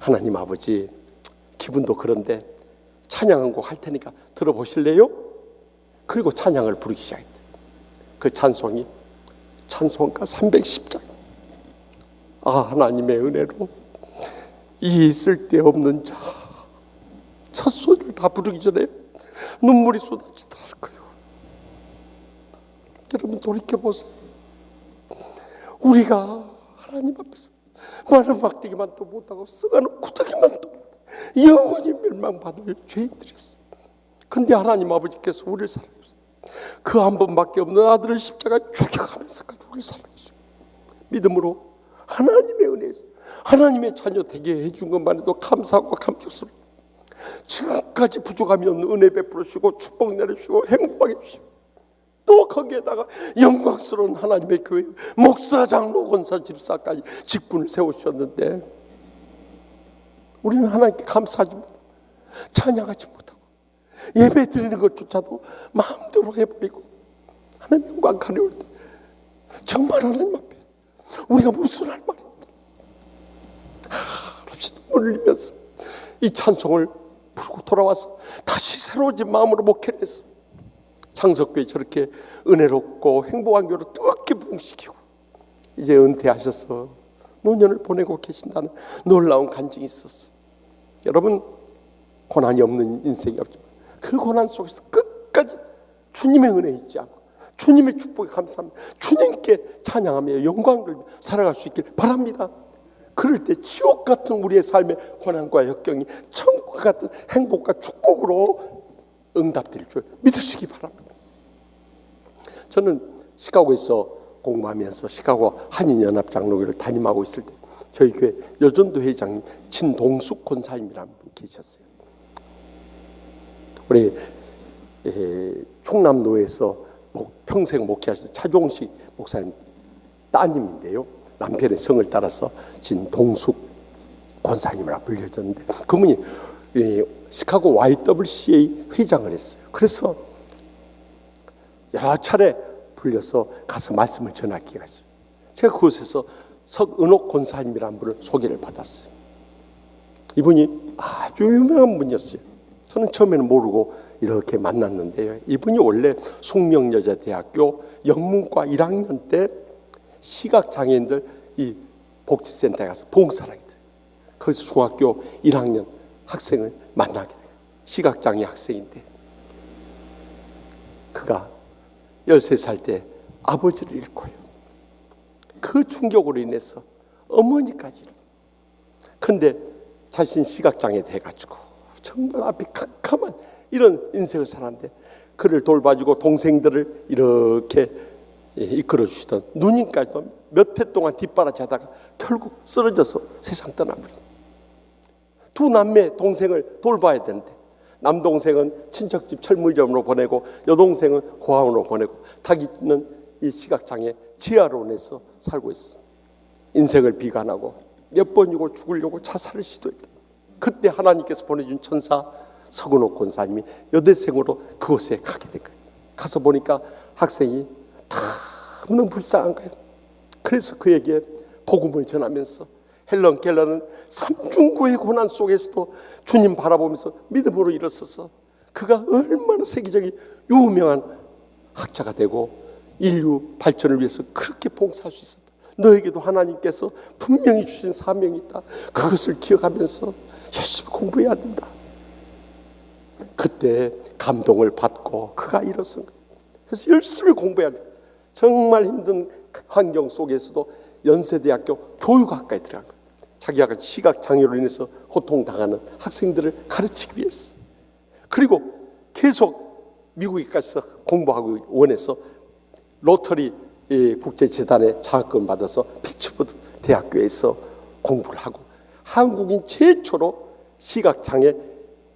하나님 아버지 기분도 그런데 찬양 한 곡 할 테니까 들어보실래요? 그리고 찬양을 부르기 시작했대. 그 찬송이 찬송가 310장. 아, 하나님의 은혜로 이 쓸데없는 자 첫 소리를 다 부르기 전에 눈물이 쏟아지더라고요. 여러분 돌이켜보세요. 우리가 하나님 앞에서 많은 막대기만도 못하고 썩어놓은 구더기만도 못하고 영원히 멸망받을 죄인들이었어요. 근데 하나님 아버지께서 우리를 사랑하셨어요. 그 한 번밖에 없는 아들을 십자가에 죽여가면서까지 우리를 사랑하셨어요. 믿음으로 하나님의 은혜에서 하나님의 자녀 되게 해준 것만 해도 감사하고 감격스러워요. 지금까지 부족함이 없는 은혜 베풀어 주시고 축복 내려주시고 행복하게 해주시고 또 거기에다가 영광스러운 하나님의 교회 목사, 장로, 권사, 집사까지 직분을 세우셨는데 우리는 하나님께 감사하지 못하고 찬양하지 못하고 예배 드리는 것조차도 마음대로 해버리고 하나님 영광 가려울 때 정말 하나님 앞에 우리가 무슨 할 말입니다. 한없이 눈물을 흘리면서 이 찬송을 부르고 돌아와서 다시 새로워진 마음으로 목회를 했어. 창석교회 저렇게 은혜롭고 행복한 교회로 뜨겁게 부흥시키고 이제 은퇴하셔서 노년을 보내고 계신다는 놀라운 간증이 있었어. 여러분 고난이 없는 인생이 없지만 그 고난 속에서 끝까지 주님의 은혜 잊지 않고 주님의 축복에 감사합니다. 주님께 찬양하며 영광을 살아갈 수 있길 바랍니다. 그럴 때 지옥 같은 우리의 삶의 고난과 역경이 천국 같은 행복과 축복으로 응답될 줄 믿으시기 바랍니다. 저는 시카고에서 공부하면서 시카고 한인연합장로교를 담임하고 있을 때 저희 교회 여전도 회장님 진동숙 권사님이라는 분 계셨어요. 우리 충남로에서 평생 목회하신 차종식 목사님 따님인데요. 남편의 성을 따라서 진동숙 권사님이라 불려졌는데 그분이 시카고 YWCA 회장을 했어요. 그래서 여러 차례 불려서 가서 말씀을 전할 기회가 있어요. 제가 그곳에서 석은옥 권사님이라는 분을 소개를 받았어요. 이분이 아주 유명한 분이었어요. 저는 처음에는 모르고 이렇게 만났는데요. 이분이 원래 숙명여자대학교 영문과 1학년 때 시각장애인들 이 복지센터에 가서 봉사를 하게 돼요. 거기서 중학교 1학년 학생을 만나게 돼요. 시각장애 학생인데 그가 13살 때 아버지를 잃고요. 그 충격으로 인해서 어머니까지. 근데 자신 시각장애 돼가지고 정말 앞이 캄캄한 이런 인생을 살았는데 그를 돌봐주고 동생들을 이렇게 이끌어 주시던 누님까지도 몇 해 동안 뒷바라지하다가 결국 쓰러져서 세상 떠나버린. 두 남매 동생을 돌봐야 되는데 남동생은 친척집 철물점으로 보내고 여동생은 고아원으로 보내고 자기는 이 시각장애 지하론에서 살고 있어. 인생을 비관하고 몇 번이고 죽으려고 자살을 시도했다. 그때 하나님께서 보내준 천사 석은옥 권사님이 여대생으로 그곳에 가게 된 거예요. 가서 보니까 학생이 너무 불쌍한 거예요. 그래서 그에게 복음을 전하면서 헬런 켈러는 삼중고의 고난 속에서도 주님 바라보면서 믿음으로 일어서서 그가 얼마나 세계적인 유명한 학자가 되고 인류 발전을 위해서 그렇게 봉사할 수 있었다. 너에게도 하나님께서 분명히 주신 사명이 있다. 그것을 기억하면서 열심히 공부해야 된다. 그때 감동을 받고 그가 일어선 거예요. 그래서 열심히 공부해야 돼요. 정말 힘든 환경 속에서도 연세대학교 교육학과에 들어간 거예요. 자기가 시각장애로 인해서 고통당하는 학생들을 가르치기 위해서. 그리고 계속 미국에 가서 공부하고 원해서 로터리 국제재단의 장학금을 받아서 피츠버드 대학교에서 공부를 하고 한국인 최초로 시각장애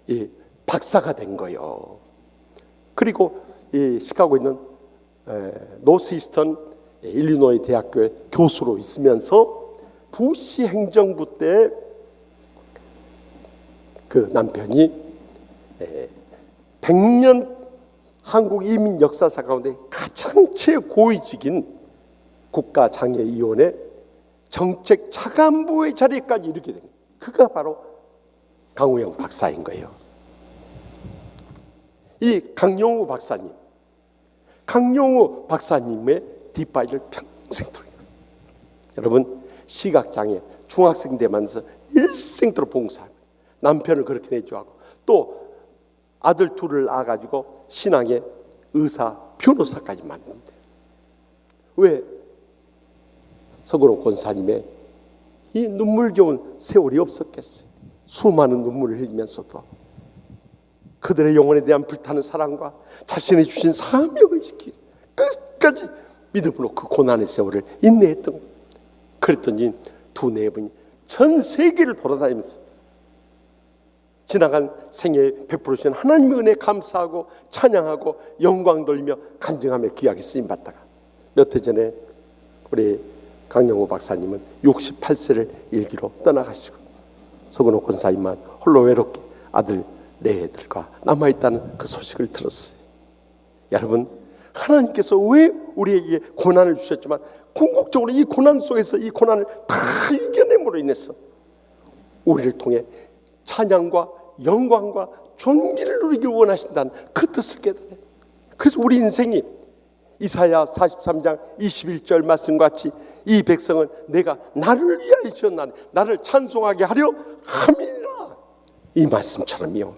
이 박사가 된 거예요. 그리고 이 시카고에 있는 노스이스턴 일리노이 대학교의 교수로 있으면서 부시 행정부 때 그 남편이 100년 한국 이민 역사사 가운데 가장 최고위직인 국가장애위원회 정책 차관보의 자리까지 이르게 된 거예요. 그가 바로 강우영 박사인 거예요. 이 강용우 박사님의 뒷바위를 평생 돌려요. 여러분, 시각장애 중학생 때만서 일생도록 봉사하고 남편을 그렇게 내조하고 또 아들 둘을 낳아가지고 신앙의 의사, 변호사까지 만든대. 왜? 서구로 권사님의 이 눈물겨운 세월이 없었겠어요. 수많은 눈물을 흘리면서도 그들의 영혼에 대한 불타는 사랑과 자신이 주신 사명을 지키기 끝까지 믿음으로 그 고난의 세월을 인내했던 거예요. 그랬더니 두네 분이 전 세계를 돌아다니면서 지나간 생애에 베풀어 주신 하나님의 은혜에 감사하고 찬양하고 영광 돌리며 간증하며 귀하게 쓰임받다가 몇 해 전에 우리 강영호 박사님은 68세를 일기로 떠나가시고 서근호 권사님만 홀로 외롭게 아들 네 애들과 남아있다는 그 소식을 들었어요. 여러분, 하나님께서 왜 우리에게 고난을 주셨지만 궁극적으로 이 고난 속에서 이 고난을 다 이겨냄으로 인해서 우리를 통해 찬양과 영광과 존귀를 누리기 원하신다는 그 뜻을 깨달아요. 그래서 우리 인생이 이사야 43장 21절 말씀과 같이 이 백성은 내가 나를 위하여 지었나니 나를 찬송하게 하려 함이라, 이 말씀처럼요.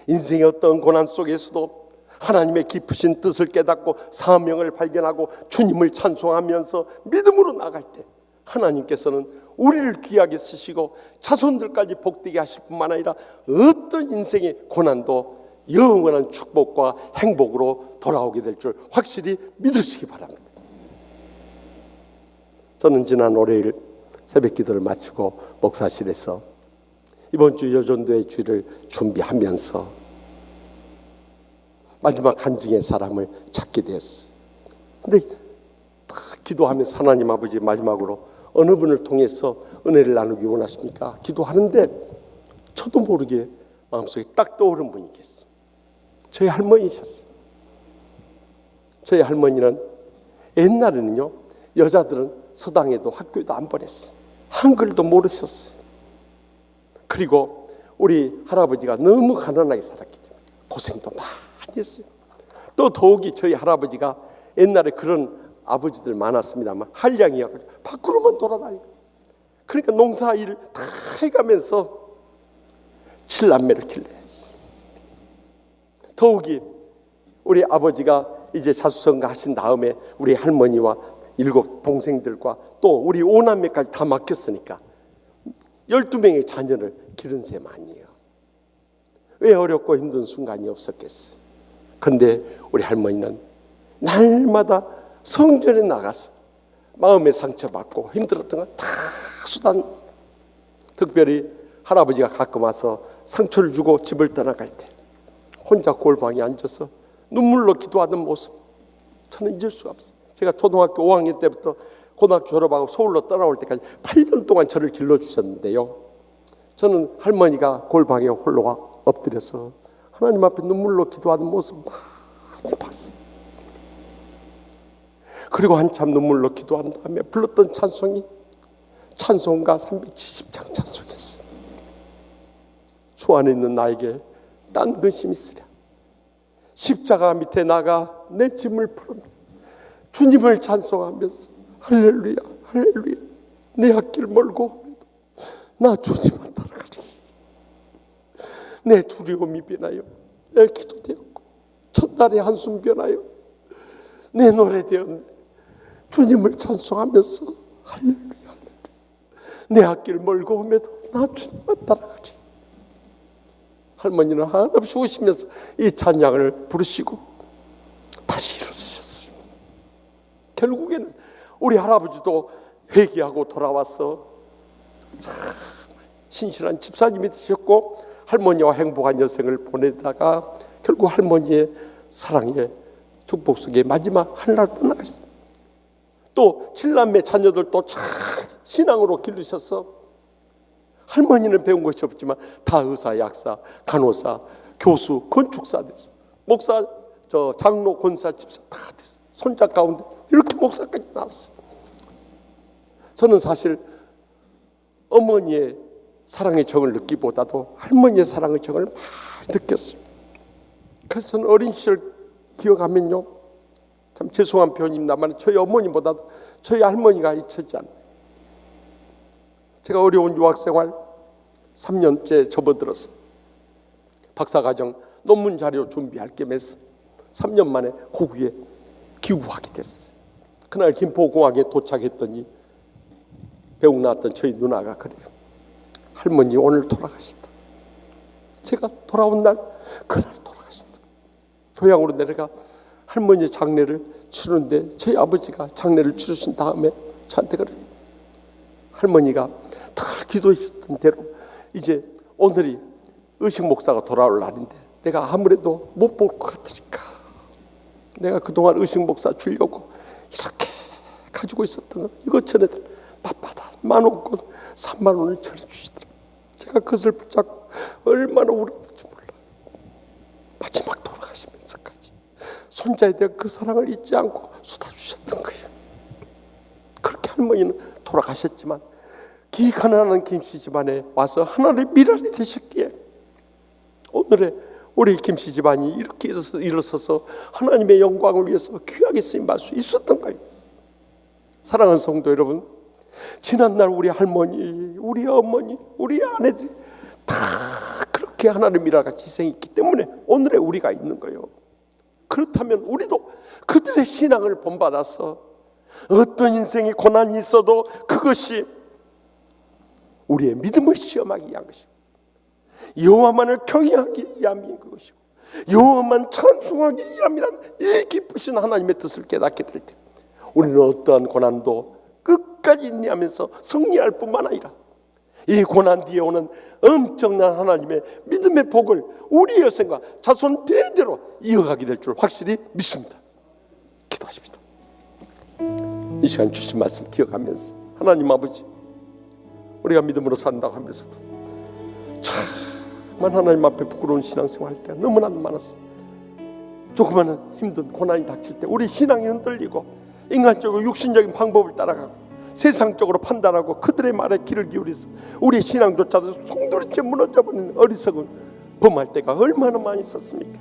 인생의 어떤 고난 속에서도 하나님의 깊으신 뜻을 깨닫고 사명을 발견하고 주님을 찬송하면서 믿음으로 나갈 때 하나님께서는 우리를 귀하게 쓰시고 자손들까지 복되게 하실 뿐만 아니라 어떤 인생의 고난도 영원한 축복과 행복으로 돌아오게 될 줄 확실히 믿으시기 바랍니다. 저는 지난 월요일 새벽 기도를 마치고 목사실에서 이번 주 여전도의 주일을 준비하면서 마지막 간증의 사람을 찾게 되었어요. 근데 다 기도하면서 하나님 아버지 마지막으로 어느 분을 통해서 은혜를 나누기 원하십니까? 기도하는데 저도 모르게 마음속에 딱 떠오른 분이 계셨어요. 저희 할머니셨어요. 저희 할머니는 옛날에는요, 여자들은 서당에도 학교에도 안 보냈어요. 한글도 모르셨어요. 그리고 우리 할아버지가 너무 가난하게 살았기 때문에 고생도 많이 했어요. 또 더욱이 저희 할아버지가 옛날에 그런 아버지들 많았습니다만 한량이어가지고 밖으로만 돌아다니고, 그러니까 농사일 다 해가면서 7남매를 길러냈어요. 더욱이 우리 아버지가 이제 자수성가 하신 다음에 우리 할머니와 7 동생들과 또 우리 5남매까지 다 맡겼으니까 12명의 자녀를 기른 셈 아니에요. 왜 어렵고 힘든 순간이 없었겠어요. 그런데 우리 할머니는 날마다 성전에 나가서 마음의 상처받고 힘들었던 건 다 수단, 특별히 할아버지가 가끔 와서 상처를 주고 집을 떠나갈 때 혼자 골방에 앉아서 눈물로 기도하던 모습, 저는 잊을 수가 없어요. 제가 초등학교 5학년 때부터 고등학교 졸업하고 서울로 떠나올 때까지 8년 동안 저를 길러주셨는데요, 저는 할머니가 골방에 홀로 엎드려서 하나님 앞에 눈물로 기도하는 모습 많이 봤어요. 그리고 한참 눈물로 기도한 다음에 불렀던 찬송이 찬송가 370장 찬송이었어요. 주 안에 있는 나에게 딴 근심이 있으랴. 십자가 밑에 나가 내 짐을 풀었네. 주님을 찬송하면서 할렐루야 할렐루야, 내 앞길 멀고 나 주님만 따라가리. 내 두려움이 변하여 내 기도 되었고 첫날의 한숨 변하여 내 노래 되었네. 주님을 찬송하면서 할렐루야 할렐루야, 내 앞길 멀고 험해도 나 주님만 따라가리. 할머니는 한없이 우시면서 이 찬양을 부르시고 다시 일어서셨어요. 결국에는 우리 할아버지도 회개하고 돌아와서 참 신실한 집사님이 되셨고, 할머니와 행복한 여생을 보내다가 결국 할머니의 사랑의 축복 속에 마지막 하늘나라로 떠나갔어요. 또 7남매 자녀들도 잘 신앙으로 기르셔서 할머니는 배운 것이 없지만 다 의사, 약사, 간호사, 교수, 건축사 됐어. 목사, 장로, 권사, 집사 다 됐어. 손자 가운데 이렇게 목사까지 나왔어. 저는 사실 어머니의 사랑의 정을 느끼기보다도 할머니의 사랑의 정을 많이 느꼈어요. 그래서 저는 어린 시절 기억하면요, 참 죄송한 표현입니다만 저희 어머니보다도 저희 할머니가 잊혀지지 않아요. 제가 어려운 유학생활 3년째 접어들었어. 박사과정 논문 자료 준비할 겸해서 3년 만에 고국에 귀국하게 됐어요. 그날 김포공항에 도착했더니 배웅 나왔던 저희 누나가 그래요. 할머니 오늘 돌아가시다. 제가 돌아온 날 그날 돌아가시다. 고향으로 내려가 할머니 장례를 치르는데 저희 아버지가 장례를 치르신 다음에 저한테 그래요. 할머니가 늘 기도했던 대로 이제 오늘이 의식 목사가 돌아올 날인데 내가 아무래도 못 볼 것 같으니까 내가 그동안 의식 목사 주려고 이렇게 가지고 있었던 거 이거 전에들 맞받아 10,000원 3만 원을 전해주시더라고요. 제가 그것을 붙잡고 얼마나 울었는지 몰라요. 마지막 돌아가시면서까지 손자에 대한 그 사랑을 잊지 않고 쏟아주셨던 거예요. 그렇게 할머니는 돌아가셨지만 가난한 김씨 집안에 와서 하나님의 미랄이 되셨기에 오늘의 우리 김씨 집안이 이렇게 일어서서 하나님의 영광을 위해서 귀하게 쓰임받을 수 있었던 거예요. 사랑하는 성도 여러분, 지난날 우리 할머니, 우리 어머니, 우리 아내들이 다 그렇게 하나님의 미랄같이 희생했기 때문에 오늘의 우리가 있는 거예요. 그렇다면 우리도 그들의 신앙을 본받아서 어떤 인생의 고난이 있어도 그것이 우리의 믿음을 시험하기 위한 것이고 여호와만을 경외하기 위함인 것이고 여호와만 찬송하기 위함이라는 이 기쁘신 하나님의 뜻을 깨닫게 될 때 우리는 어떠한 고난도 끝까지 인내하면서 승리할 뿐만 아니라 이 고난 뒤에 오는 엄청난 하나님의 믿음의 복을 우리 여생과 자손 대대로 이어가게 될 줄 확실히 믿습니다. 기도하십시다. 이 시간 주신 말씀 기억하면서 하나님 아버지, 우리가 믿음으로 산다고 하면서도 정말 하나님 앞에 부끄러운 신앙생활 할 때가 너무나도 많았어요. 조그마한 힘든 고난이 닥칠 때 우리 신앙이 흔들리고 인간적으로 육신적인 방법을 따라가고 세상적으로 판단하고 그들의 말에 귀를 기울여서 우리 신앙조차도 송두리째 무너져버리는 어리석은 범할 때가 얼마나 많이 있었습니까?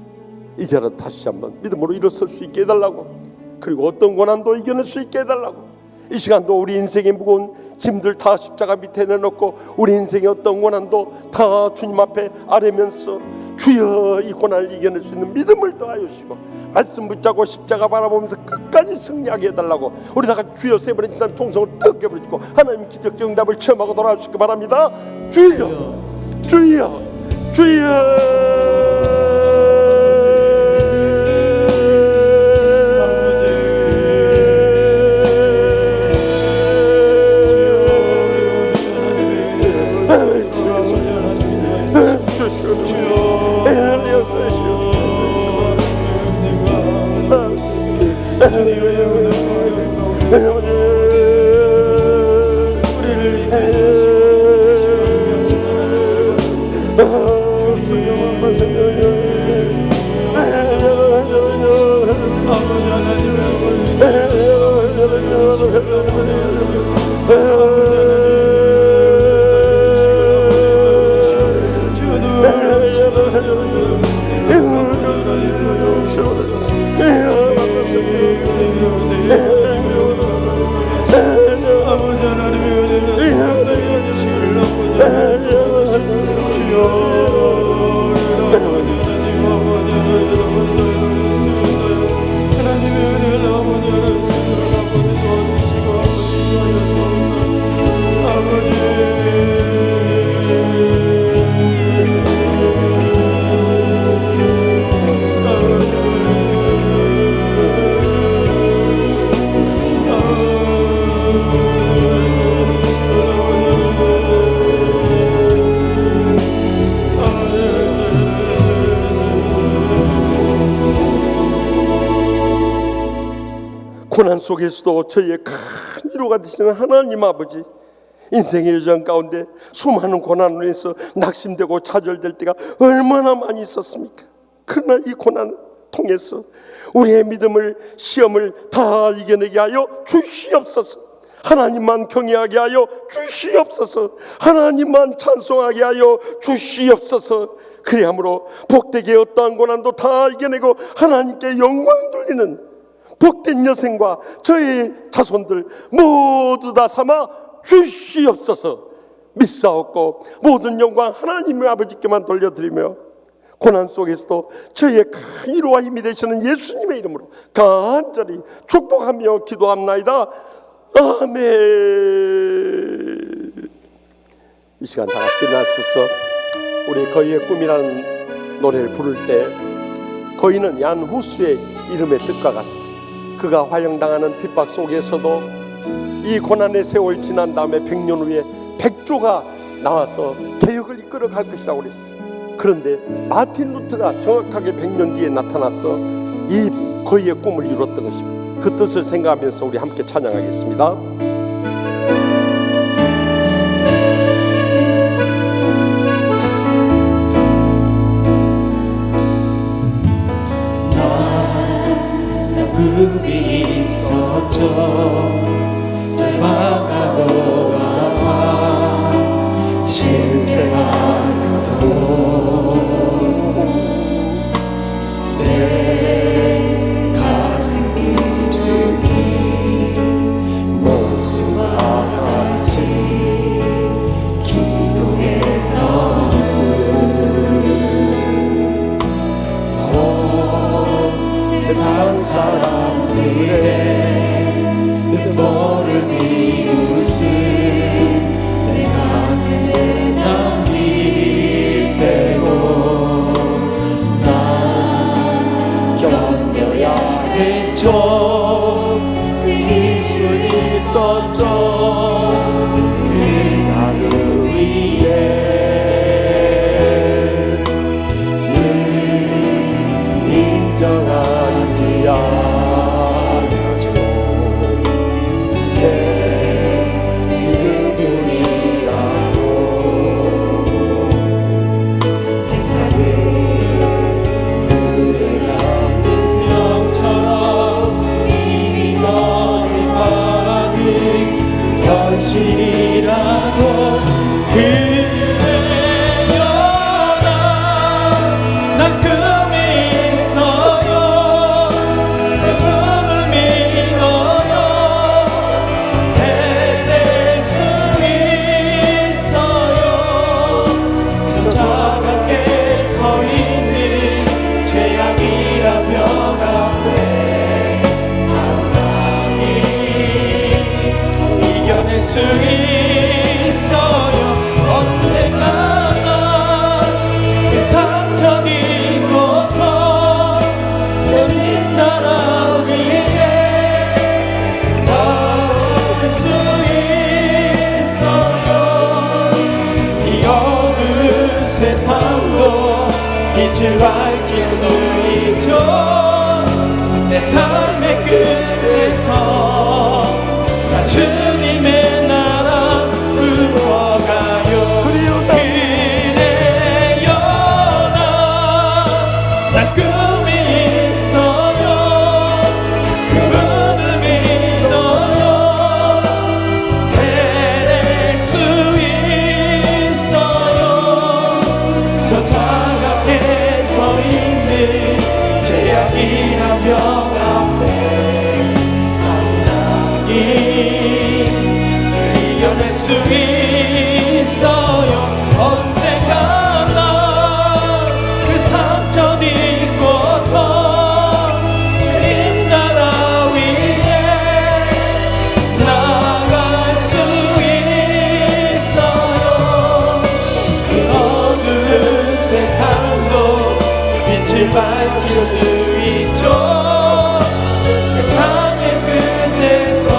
이제라도 다시 한번 믿음으로 일어설 수 있게 해달라고, 그리고 어떤 고난도 이겨낼 수 있게 해달라고, 이 시간도 우리 인생의 무거운 짐들 다 십자가 밑에 내놓고 우리 인생의 어떤 고난도 다 주님 앞에 아뢰면서 주여 이 고난을 이겨낼 수 있는 믿음을 더하여 주시고 말씀 붙잡고 십자가 바라보면서 끝까지 승리하게 해달라고 우리 다 같이 주여 세 번의 지난 통성을 뜨겁게 부르짖고 하나님 기적적 응답을 체험하고 돌아오시기 바랍니다. 주여 주여 주여. 속에서도 저희의 큰 위로가 되시는 하나님 아버지, 인생의 여정 가운데 수많은 고난으로 인해서 낙심되고 좌절될 때가 얼마나 많이 있었습니까? 그러나 이 고난을 통해서 우리의 믿음을, 시험을 다 이겨내게 하여 주시옵소서. 하나님만 경외하게 하여 주시옵소서. 하나님만 찬송하게 하여 주시옵소서. 그리함으로 복되게 어떠한 고난도 다 이겨내고 하나님께 영광 돌리는 복된 여생과 저희 자손들 모두 다 삼아 주시옵소서. 믿사옵고 모든 영광 하나님의 아버지께만 돌려드리며 고난 속에서도 저희의 큰 위로와 힘이 되시는 예수님의 이름으로 간절히 축복하며 기도합나이다. 아멘. 이 시간 다 같이 나서서 우리 거의의 꿈이라는 노래를 부를 때, 거의는 얀후수의 이름의 뜻과 같습니다. 그가 화형당하는 핍박 속에서도 이 고난의 세월 지난 다음에 100년 후에 백조가 나와서 개혁을 이끌어 갈 것이라고 그랬어요. 그런데 마틴 루터가 정확하게 100년 뒤에 나타나서 이 거의의 꿈을 이뤘던 것입니다. 그 뜻을 생각하면서 우리 함께 찬양하겠습니다. 꿈이 있었죠. 절망하고 아파 실패하여도 내 가슴 깊숙이 목숨과 같이 기도했던 세상 사람들의 눈물을 비웃음 내 가슴에 남길 때고 난 견뎌야 했죠. 이길 수 있었죠. 그날을 위해 늘 인정하지 않았죠. 내 믿음이라고 세상을 그래가는 명처럼 이미 너의 받은 현실이라고 그래요. 난 꿈이 있어요. 그분을 믿어요. 해낼 수 있어요. 저 차갑게 서 있는 죄악이란 벽 앞에 당당히 이겨낼 수 있어요. 언젠가 난 그 상처 딛고서 주님 나라 위에 나올 수 있어요. 이 어두운 세상도 빛을 밝힐 수 있죠. 내 삶의 끝에서 나 주님의 나라 꿈꿔가요. 그래요 난 꿈이 있어요. 그분을 믿어요. 해낼 수 있어요. 저 차갑게 서 있는 죄악이란 벽 앞에 당당히 이겨낼 수 있어요. 언젠가 난 그 상처 딛고서 주님 나라 위에 나갈 수 있어요. 그 어두운 세상도 빛을 밝힐 수 있죠. 세상의 끝에서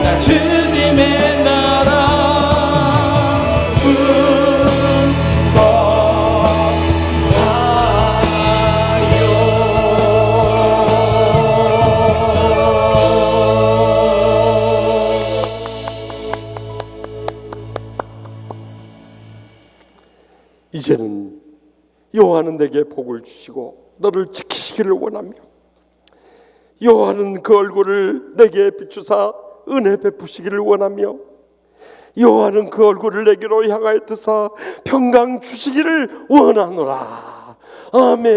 나 주님의 나라 꿈꿔가요. 이제는 여호와는 내게 복을 주시고 너를 지키시기를 원하며 여호와는 그 얼굴을 내게 비추사 은혜 베푸시기를 원하며 여호와는 그 얼굴을 내게로 향하여 드사 평강 주시기를 원하노라. 아멘.